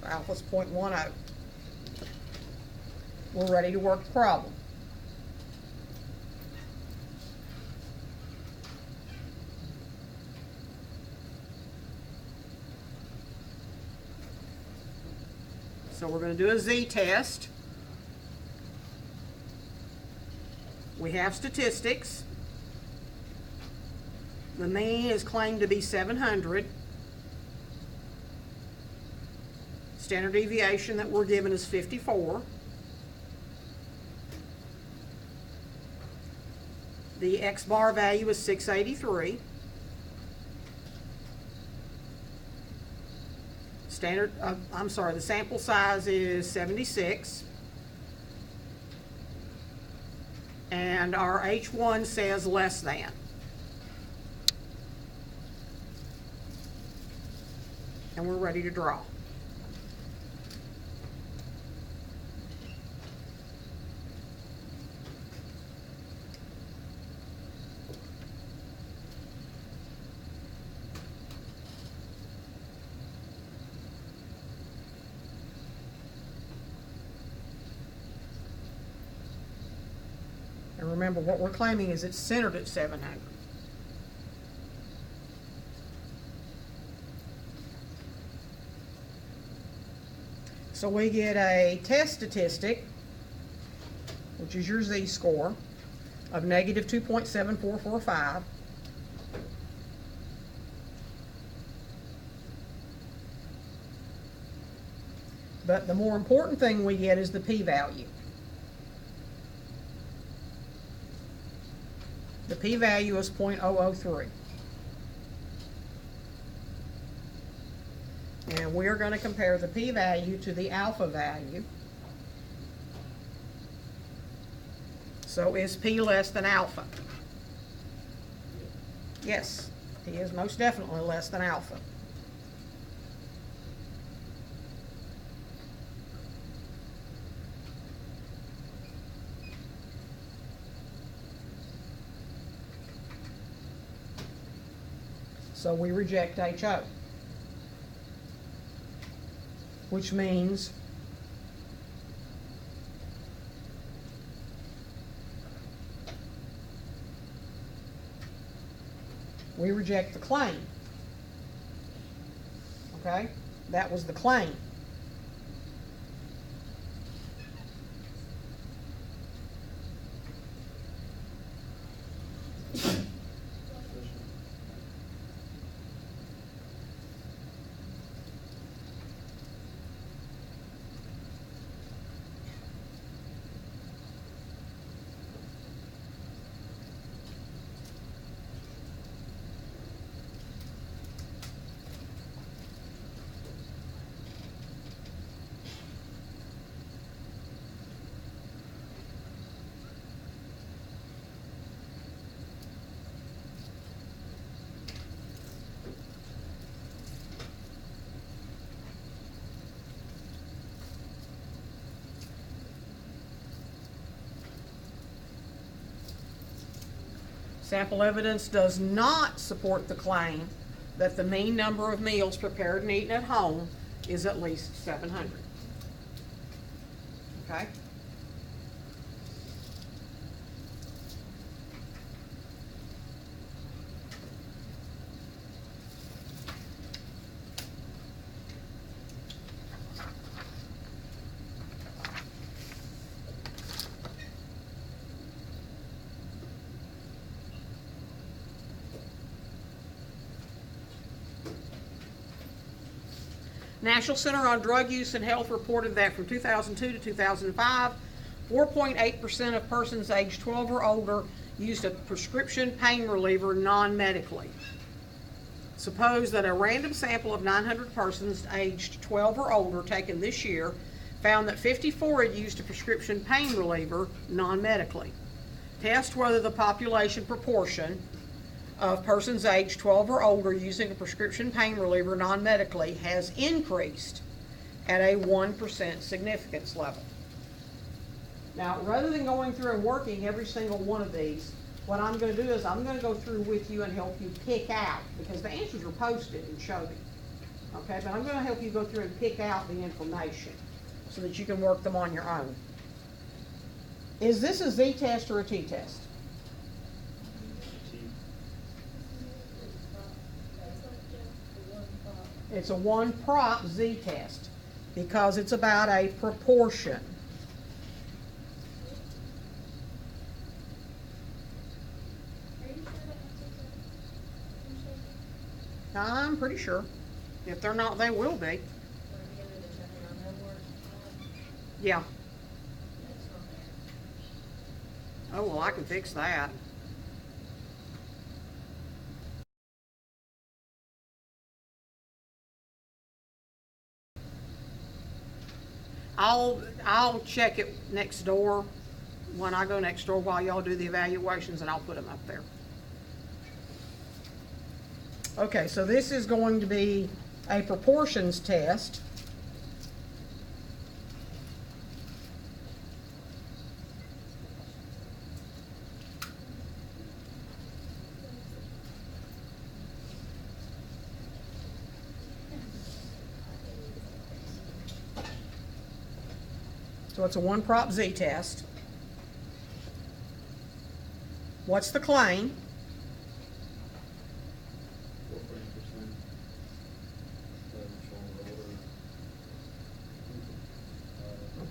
So alpha's 0.10. We're ready to work the problem. So we're going to do a z-test. We have statistics. The mean is claimed to be 700. Standard deviation that we're given is 54. The x-bar value is 683. The sample size is 76. And our H1 says less than. And we're ready to draw. And remember, what we're claiming is it's centered at 700. So we get a test statistic, which is your z-score, of negative 2.7445. But the more important thing we get is the p-value. The p-value is 0.003. And we're going to compare the p-value to the alpha value. So is p less than alpha? Yes, p is most definitely less than alpha. So we reject HO, which means we reject the claim. Okay? That was the claim. Sample evidence does not support the claim that the mean number of meals prepared and eaten at home is at least 700. Okay? National Center on Drug Use and Health reported that from 2002 to 2005, 4.8% of persons aged 12 or older used a prescription pain reliever non-medically. Suppose that a random sample of 900 persons aged 12 or older taken this year found that 54 had used a prescription pain reliever non-medically. Test whether the population proportion of persons aged 12 or older using a prescription pain reliever non-medically has increased at a 1% significance level. Now, rather than going through and working every single one of these, what I'm going to do is I'm going to go through with you and help you pick out, because the answers are posted in Shobi. Okay, but I'm going to help you go through and pick out the information so that you can work them on your own. Is this a Z-test or a T-test? It's a one-prop Z-test because it's about a proportion. Are you sure the answers are in Shobi? I'm pretty sure. If they're not, they will be. Yeah. Oh, well, I can fix that. I'll check it next door when I go next door while y'all do the evaluations, and I'll put them up there. Okay, so this is going to be a proportions test. So it's a one-prop Z-test. What's the claim?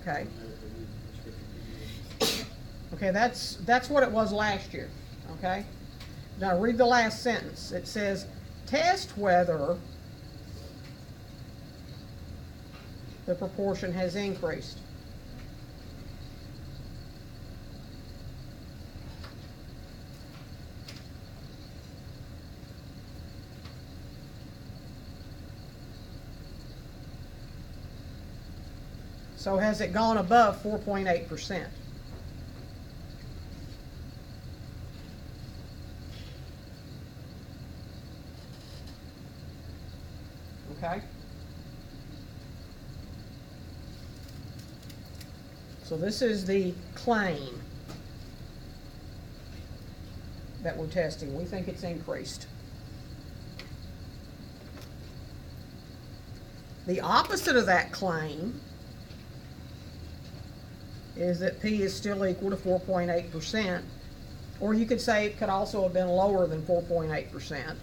4.8%. Okay. Okay, that's what it was last year, okay? Now read the last sentence. It says, test whether the proportion has increased. So has it gone above 4.8%? Okay. So this is the claim that we're testing. We think it's increased. The opposite of that claim is that P is still equal to 4.8%, or you could say it could also have been lower than 4.8%.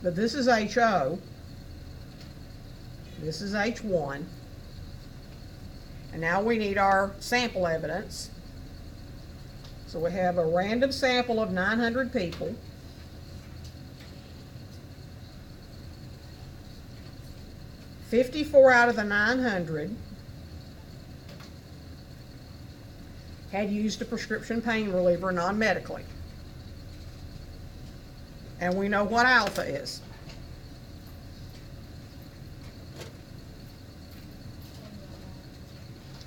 But this is HO, this is H1, and now we need our sample evidence. So we have a random sample of 900 people. $54 out of the 900 had used a prescription pain reliever non-medically. And we know what alpha is.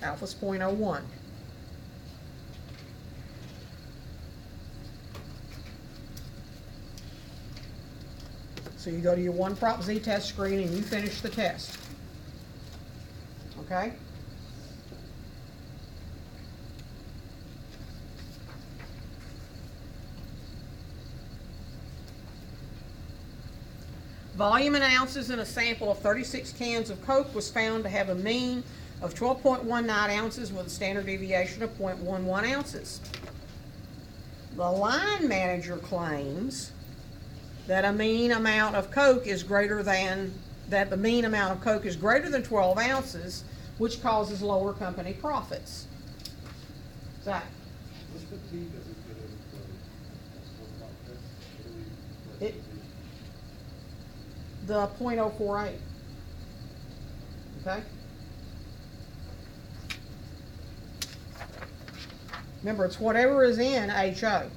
Alpha's 0.01. So you go to your one prop Z test screen and you finish the test. Okay? Volume in ounces in a sample of 36 cans of Coke was found to have a mean of 12.19 ounces with a standard deviation of 0.11 ounces. The line manager claims that a mean amount of Coke is greater than, that the mean amount of Coke is greater than 12 ounces, which causes lower company profits. Zach? What's the P that we put in for? It- The 0.048. Okay? Remember, it's whatever is in HO.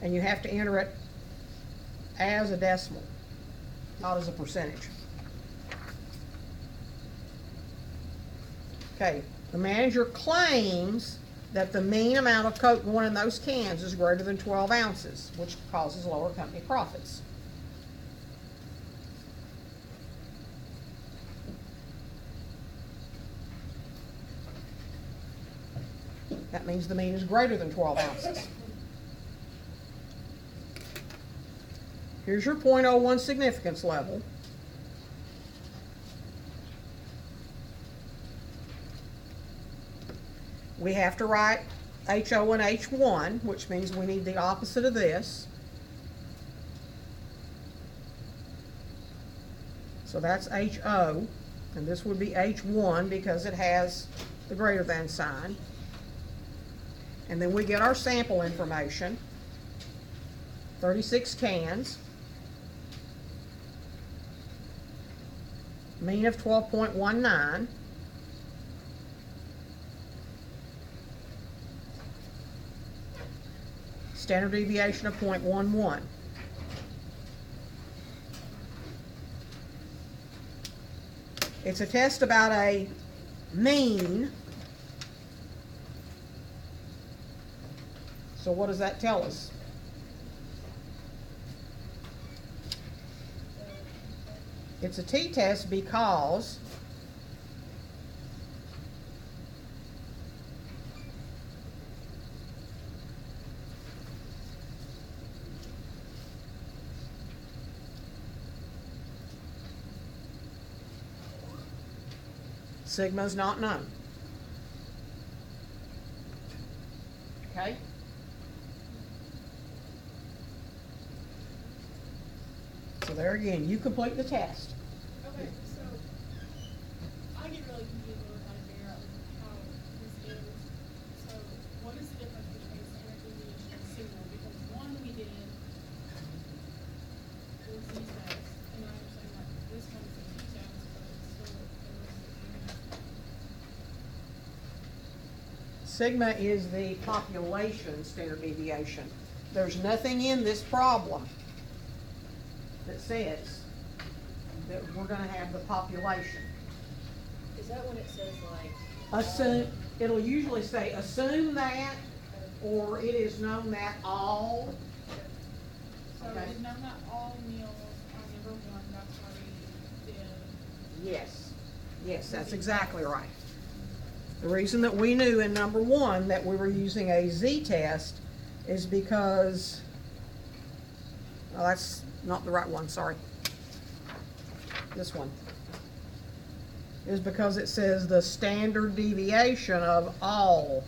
And you have to enter it as a decimal, not as a percentage. Okay, the manager claims that the mean amount of Coke going in those cans is greater than 12 ounces, which causes lower company profits. That means the mean is greater than 12 ounces. Here's your .01 significance level. We have to write HO and H1, which means we need the opposite of this. So that's HO, and this would be H1 because it has the greater than sign. And then we get our sample information, 36 cans, mean of 12.19. Standard deviation of 0.11. It's a test about a mean. So what does that tell us? It's a t-test because sigma is not known. Okay? So there again, you complete the test. Okay, so I get really confused when we're trying to figure out how this is. So what is the difference between standard deviation and signal? Because one we did was z-test, and I understand that this one's a t-test, but it's still Sigma is the population standard deviation. There's nothing in this problem that says that we're going to have the population. Is that when it says like? Assume, it'll usually say assume that, or it is known that all. So Okay. we've known that all meals are number one, that's why we did. Yes, yes, that's exactly right. The reason that we knew in number one that we were using a z-test is because, well, that's not the right one, sorry. This one. Is because it says the standard deviation of all.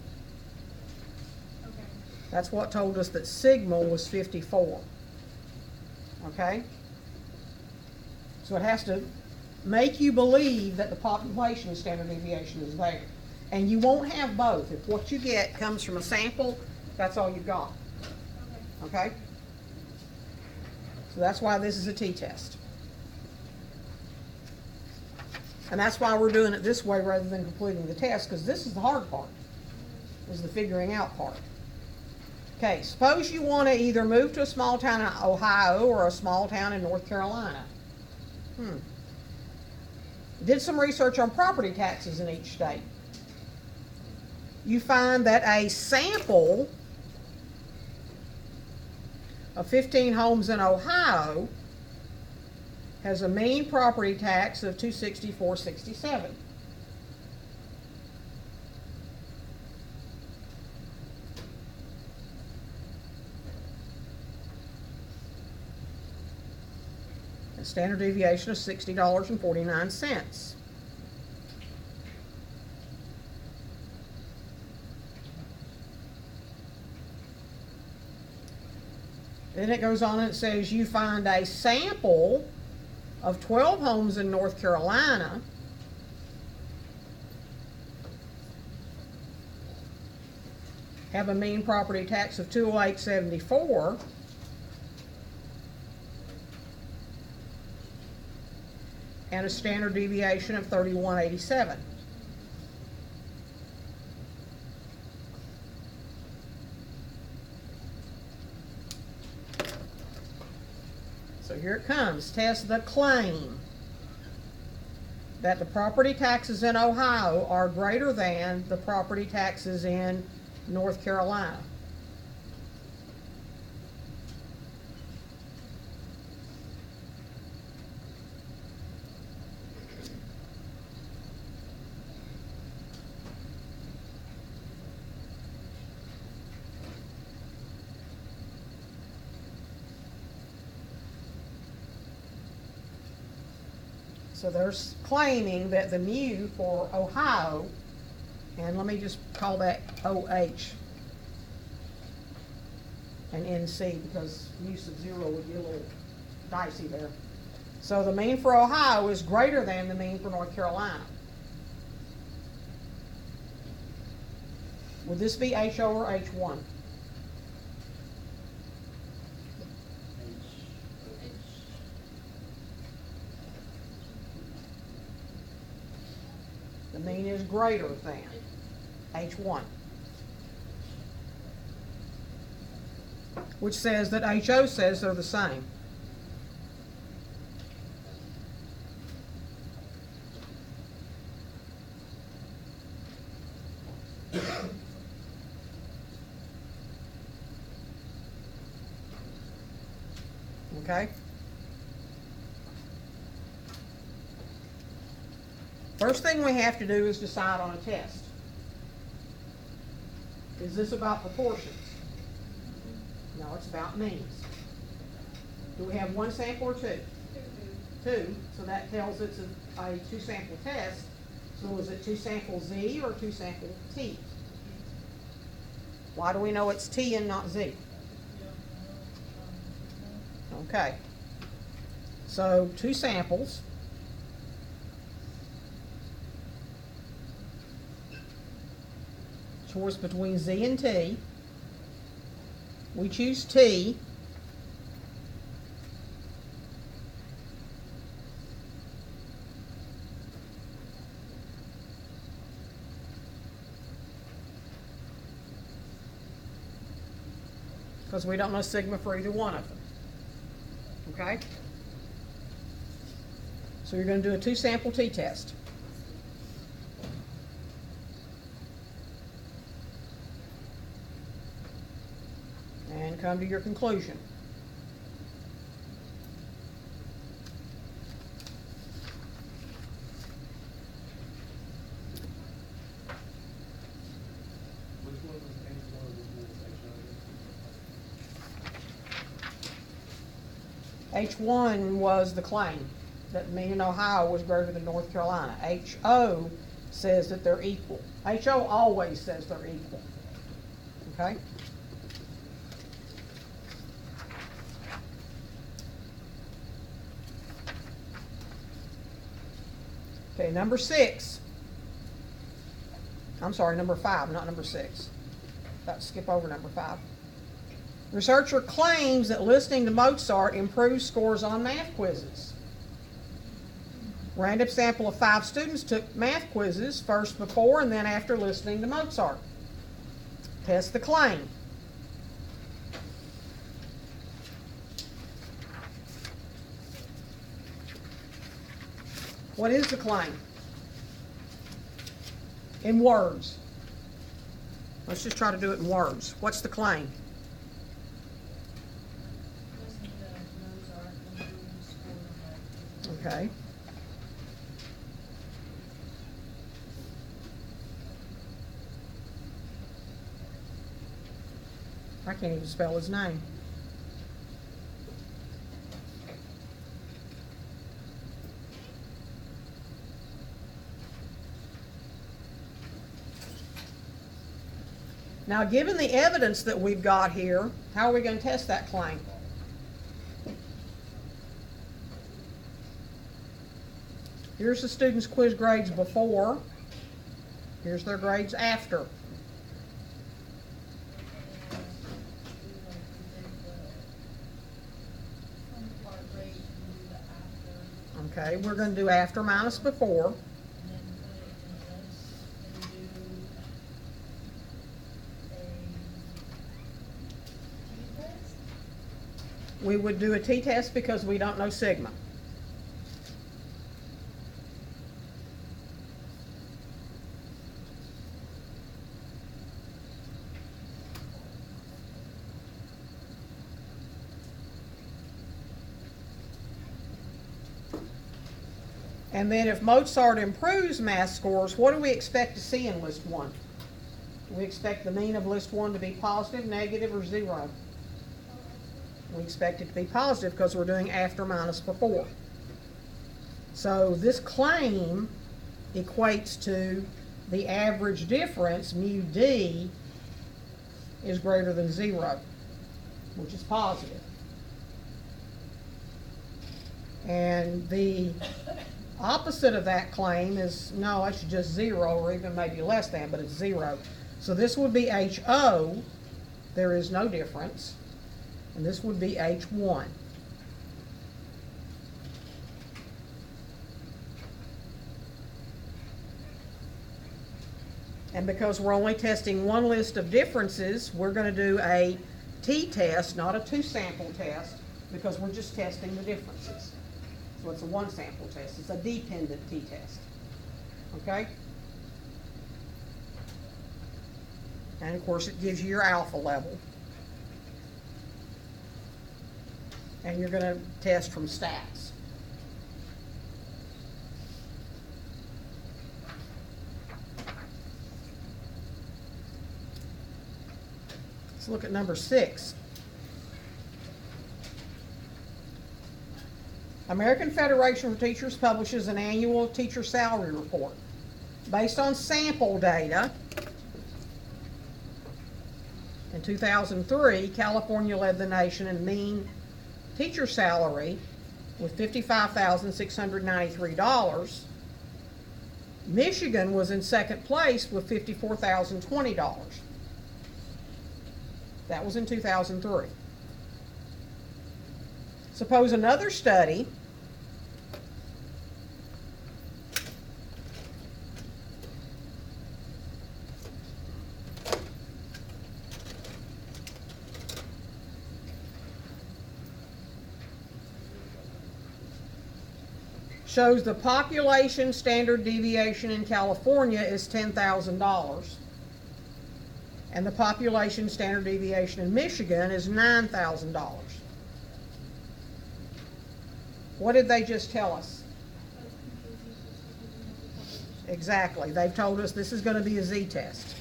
Okay. That's what told us that sigma was 54. Okay? So it has to make you believe that the population standard deviation is there. And you won't have both. If what you get comes from a sample, that's all you've got. Okay. Okay? So that's why this is a t-test. And that's why we're doing it this way rather than completing the test, because this is the hard part, is the figuring out part. Okay, suppose you want to either move to a small town in Ohio or a small town in North Carolina. Did some research on property taxes in each state. You find that a sample of 15 homes in Ohio has a mean property tax of $264.67. A standard deviation of $60.49. Then it goes on and it says you find a sample of 12 homes in North Carolina have a mean property tax of $208.74 and a standard deviation of $31.87. So here it comes. Test the claim that the property taxes in Ohio are greater than the property taxes in North Carolina. So they're claiming that the mu for Ohio, and let me just call that OH and NC because use of zero would be a little dicey there. So the mean for Ohio is greater than the mean for North Carolina. Would this be HO or H1? The mean is greater than H1, which says that HO says they're the same. Okay? First thing we have to do is decide on a test. Is this about proportions? No, it's about means. Do we have one sample or two? Two. So that tells it's a two-sample test. So is it two sample Z or two sample T? Why do we know it's T and not Z? Okay. So two samples. Choice between Z and T. We choose T. Because we don't know sigma for either one of them. Okay? So you're going to do a two-sample t-test. And come to your conclusion. Which one was H1 and which one was HO? H1 was the claim that mean in Ohio was greater than North Carolina. HO says that they're equal. HO always says they're equal. Okay? Okay, number 6. I'm sorry, number 5, not number 6. About to skip over number 5. Researcher claims that listening to Mozart improves scores on math quizzes. Random sample of 5 students took math quizzes, first before and then after listening to Mozart. Test the claim. What is the claim? In words. Let's just try to do it in words. What's the claim? Okay. I can't even spell his name. Now, given the evidence that we've got here, how are we going to test that claim? Here's the students' quiz grades before. Here's their grades after. Okay, we're going to do after minus before. we would do a t-test because we don't know sigma. And then if Mozart improves math scores, what do we expect to see in list 1? Do we expect the mean of list 1 to be positive, negative, or 0? We expect it to be positive because we're doing after minus before. So this claim equates to the average difference, mu d, is greater than 0, which is positive. And the opposite of that claim is, no, it's just 0 or even maybe less than, but it's 0. So this would be HO, there is no difference, and this would be H1. And because we're only testing one list of differences, we're going to do a t-test, not a two-sample test, because we're just testing the differences. So it's a one-sample test. It's a dependent t-test. Okay? And of course it gives you your alpha level. And you're going to test from stats. Let's look at number 6. American Federation for Teachers publishes an annual teacher salary report. Based on sample data, in 2003, California led the nation in mean teacher salary with $55,693. Michigan was in second place with $54,020. That was in 2003. Suppose another study shows the population standard deviation in California is $10,000. And the population standard deviation in Michigan is $9,000. What did they just tell us? Exactly. They've told us this is going to be a z-test.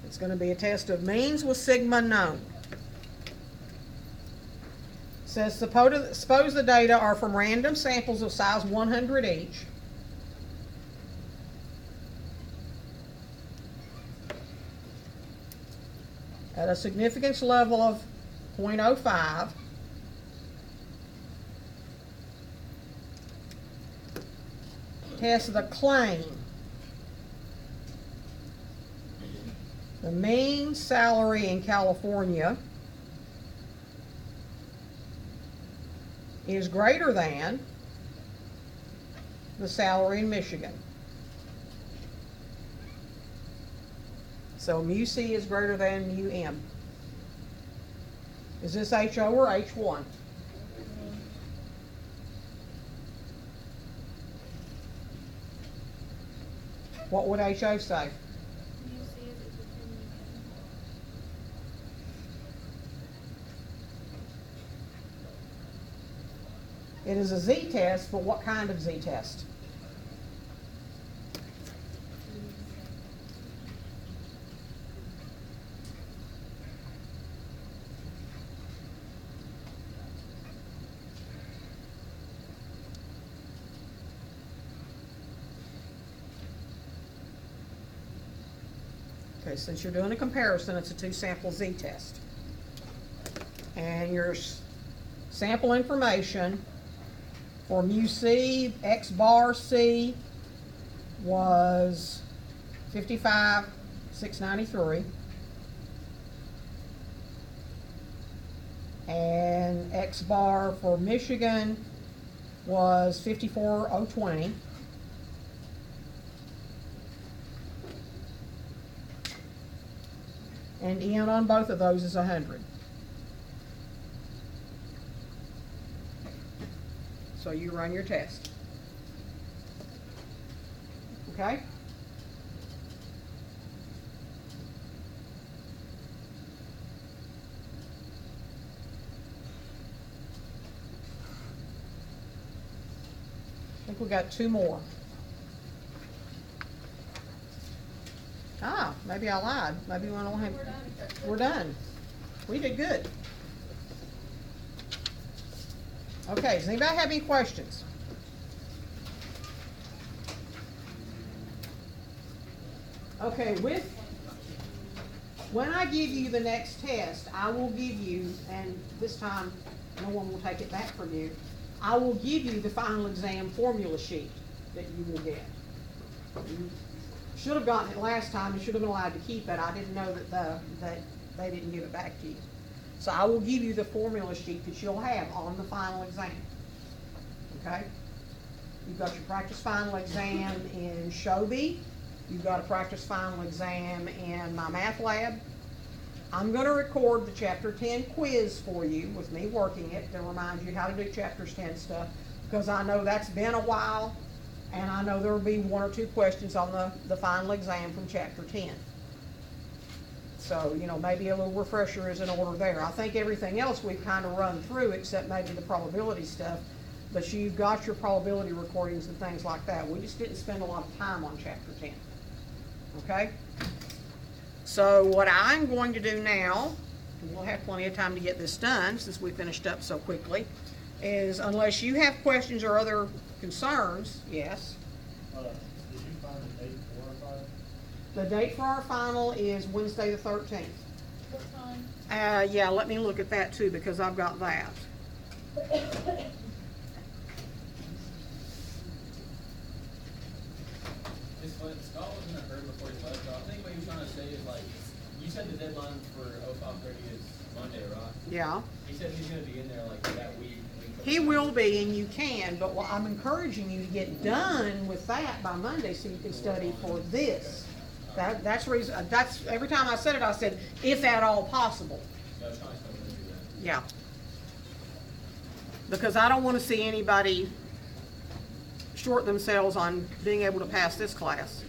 It's going to be a test of means with sigma known. It says, suppose the data are from random samples of size 100 each. At a significance level of 0.05. Test the claim. The mean salary in California is greater than the salary in Michigan. So mu C is greater than mu M. Is this HO or H1? What would HO say? It is a z-test, but what kind of z-test? Okay, since you're doing a comparison, it's a two-sample z-test. And your sample information for mu C, X bar C was 55,693. And X bar for Michigan was 54,020. And in on both of those is 100. So you run your test. Okay? I think we got 2 more. Ah, maybe I lied. Maybe we don't have. We're done. We're done. We did good. Okay, does anybody have any questions? Okay, when I give you the next test, I will give you, and this time no one will take it back from you, I will give you the final exam formula sheet that you will get. You should have gotten it last time, you should have been allowed to keep it. I didn't know that they didn't give it back to you. So I will give you the formula sheet that you'll have on the final exam. Okay? You've got your practice final exam in Shobi. You've got a practice final exam in my math lab. I'm going to record the Chapter 10 quiz for you with me working it to remind you how to do Chapters 10 stuff, because I know that's been a while, and I know there will be 1 or 2 questions on the final exam from Chapter 10. So, you know, maybe a little refresher is in order there. I think everything else we've kind of run through except maybe the probability stuff, but you've got your probability recordings and things like that. We just didn't spend a lot of time on Chapter 10. Okay? So what I'm going to do now, and we'll have plenty of time to get this done since we finished up so quickly, is unless you have questions or other concerns, yes? Did you find a date for our final? The date for our final is Wednesday the 13th. What time? Yeah, let me look at that too, because I've got that. Scott was in a hurry before he left, so I think what he was trying to say is like, you said the deadline for 0530 is Monday, right? Yeah. He said he's gonna be in there like that week. He will be, and you can, but what I'm encouraging you to get done with that by Monday so you can study for this. That's the reason, that's, every time I said it, I said, if at all possible. Yeah, I was trying to tell him to do that. Yeah. Because I don't want to see anybody short themselves on being able to pass this class.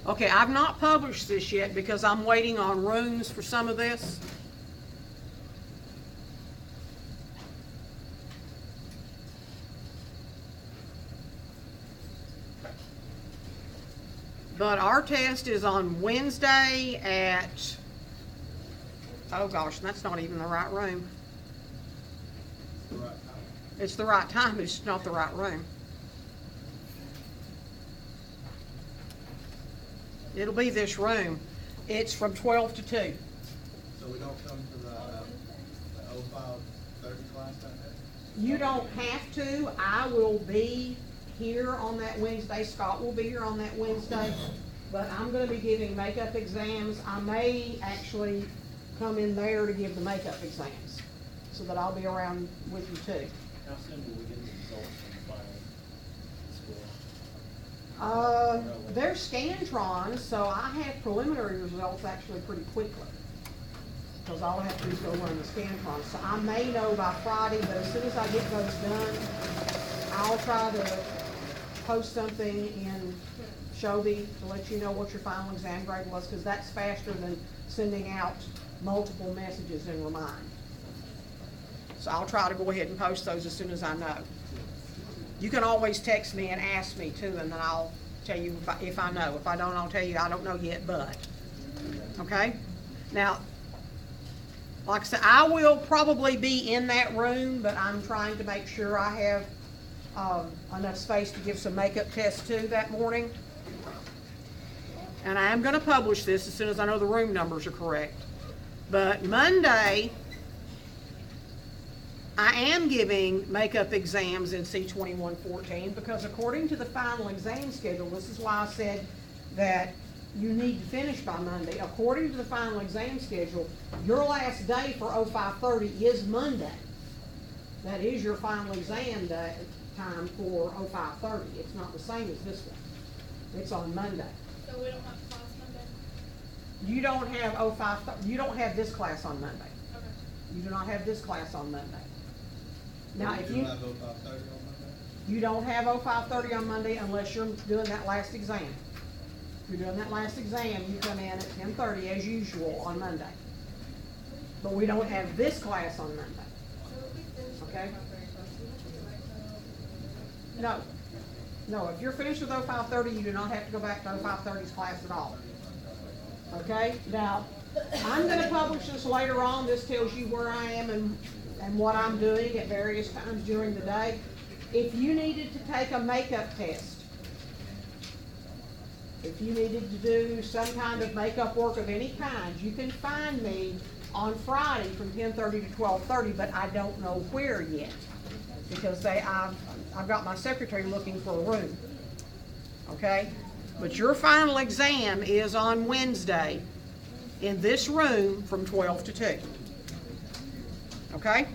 Okay, I've not published this yet because I'm waiting on rooms for some of this. But our test is on Wednesday at, oh gosh, that's not even the right room. The right time. It's the right time, but it's not the right room. It'll be this room. It's from 12 to 2. So we don't come to the 0530 class that day? You don't have to. I will be here on that Wednesday. Scott will be here on that Wednesday. But I'm going to be giving makeup exams. I may actually come in there to give the makeup exams so that I'll be around with you too. How soon will we get the results from the final score? They're Scantrons, so I have preliminary results actually pretty quickly. Because all I have to do is go run the Scantrons. So I may know by Friday, but as soon as I get those done, I'll try to post something in Shobi to let you know what your final exam grade was, because that's faster than sending out multiple messages in Remind. So I'll try to go ahead and post those as soon as I know. You can always text me and ask me too, and then I'll tell you if I know. If I don't, I'll tell you I don't know yet, but. Okay? Now, like I said, I will probably be in that room, but I'm trying to make sure I have enough space to give some makeup tests too that morning. And I am going to publish this as soon as I know the room numbers are correct. But Monday, I am giving makeup exams in C-2114 because according to the final exam schedule, this is why I said that you need to finish by Monday. According to the final exam schedule, your last day for 0530 is Monday. That is your final exam day, time for 0530. It's not the same as this one. It's on Monday. So we don't have class Monday? You don't have 0530, you don't have this class on Monday. Okay. You do not have this class on Monday. Now, if Do you, not go 5:30 on Monday? you don't have 0530 on Monday unless you're doing that last exam. If you're doing that last exam, you come in at 10:30 as usual on Monday. But we don't have this class on Monday. Okay? No. No, if you're finished with 0530, you do not have to go back to 0530's class at all. Okay? Now, I'm gonna publish this later on. This tells you where I am and what I'm doing at various times during the day. If you needed to take a makeup test, if you needed to do some kind of makeup work of any kind, you can find me on Friday from 10:30 to 12:30, but I don't know where yet. Because I've got my secretary looking for a room. Okay? But your final exam is on Wednesday in this room from 12 to 2. Okay?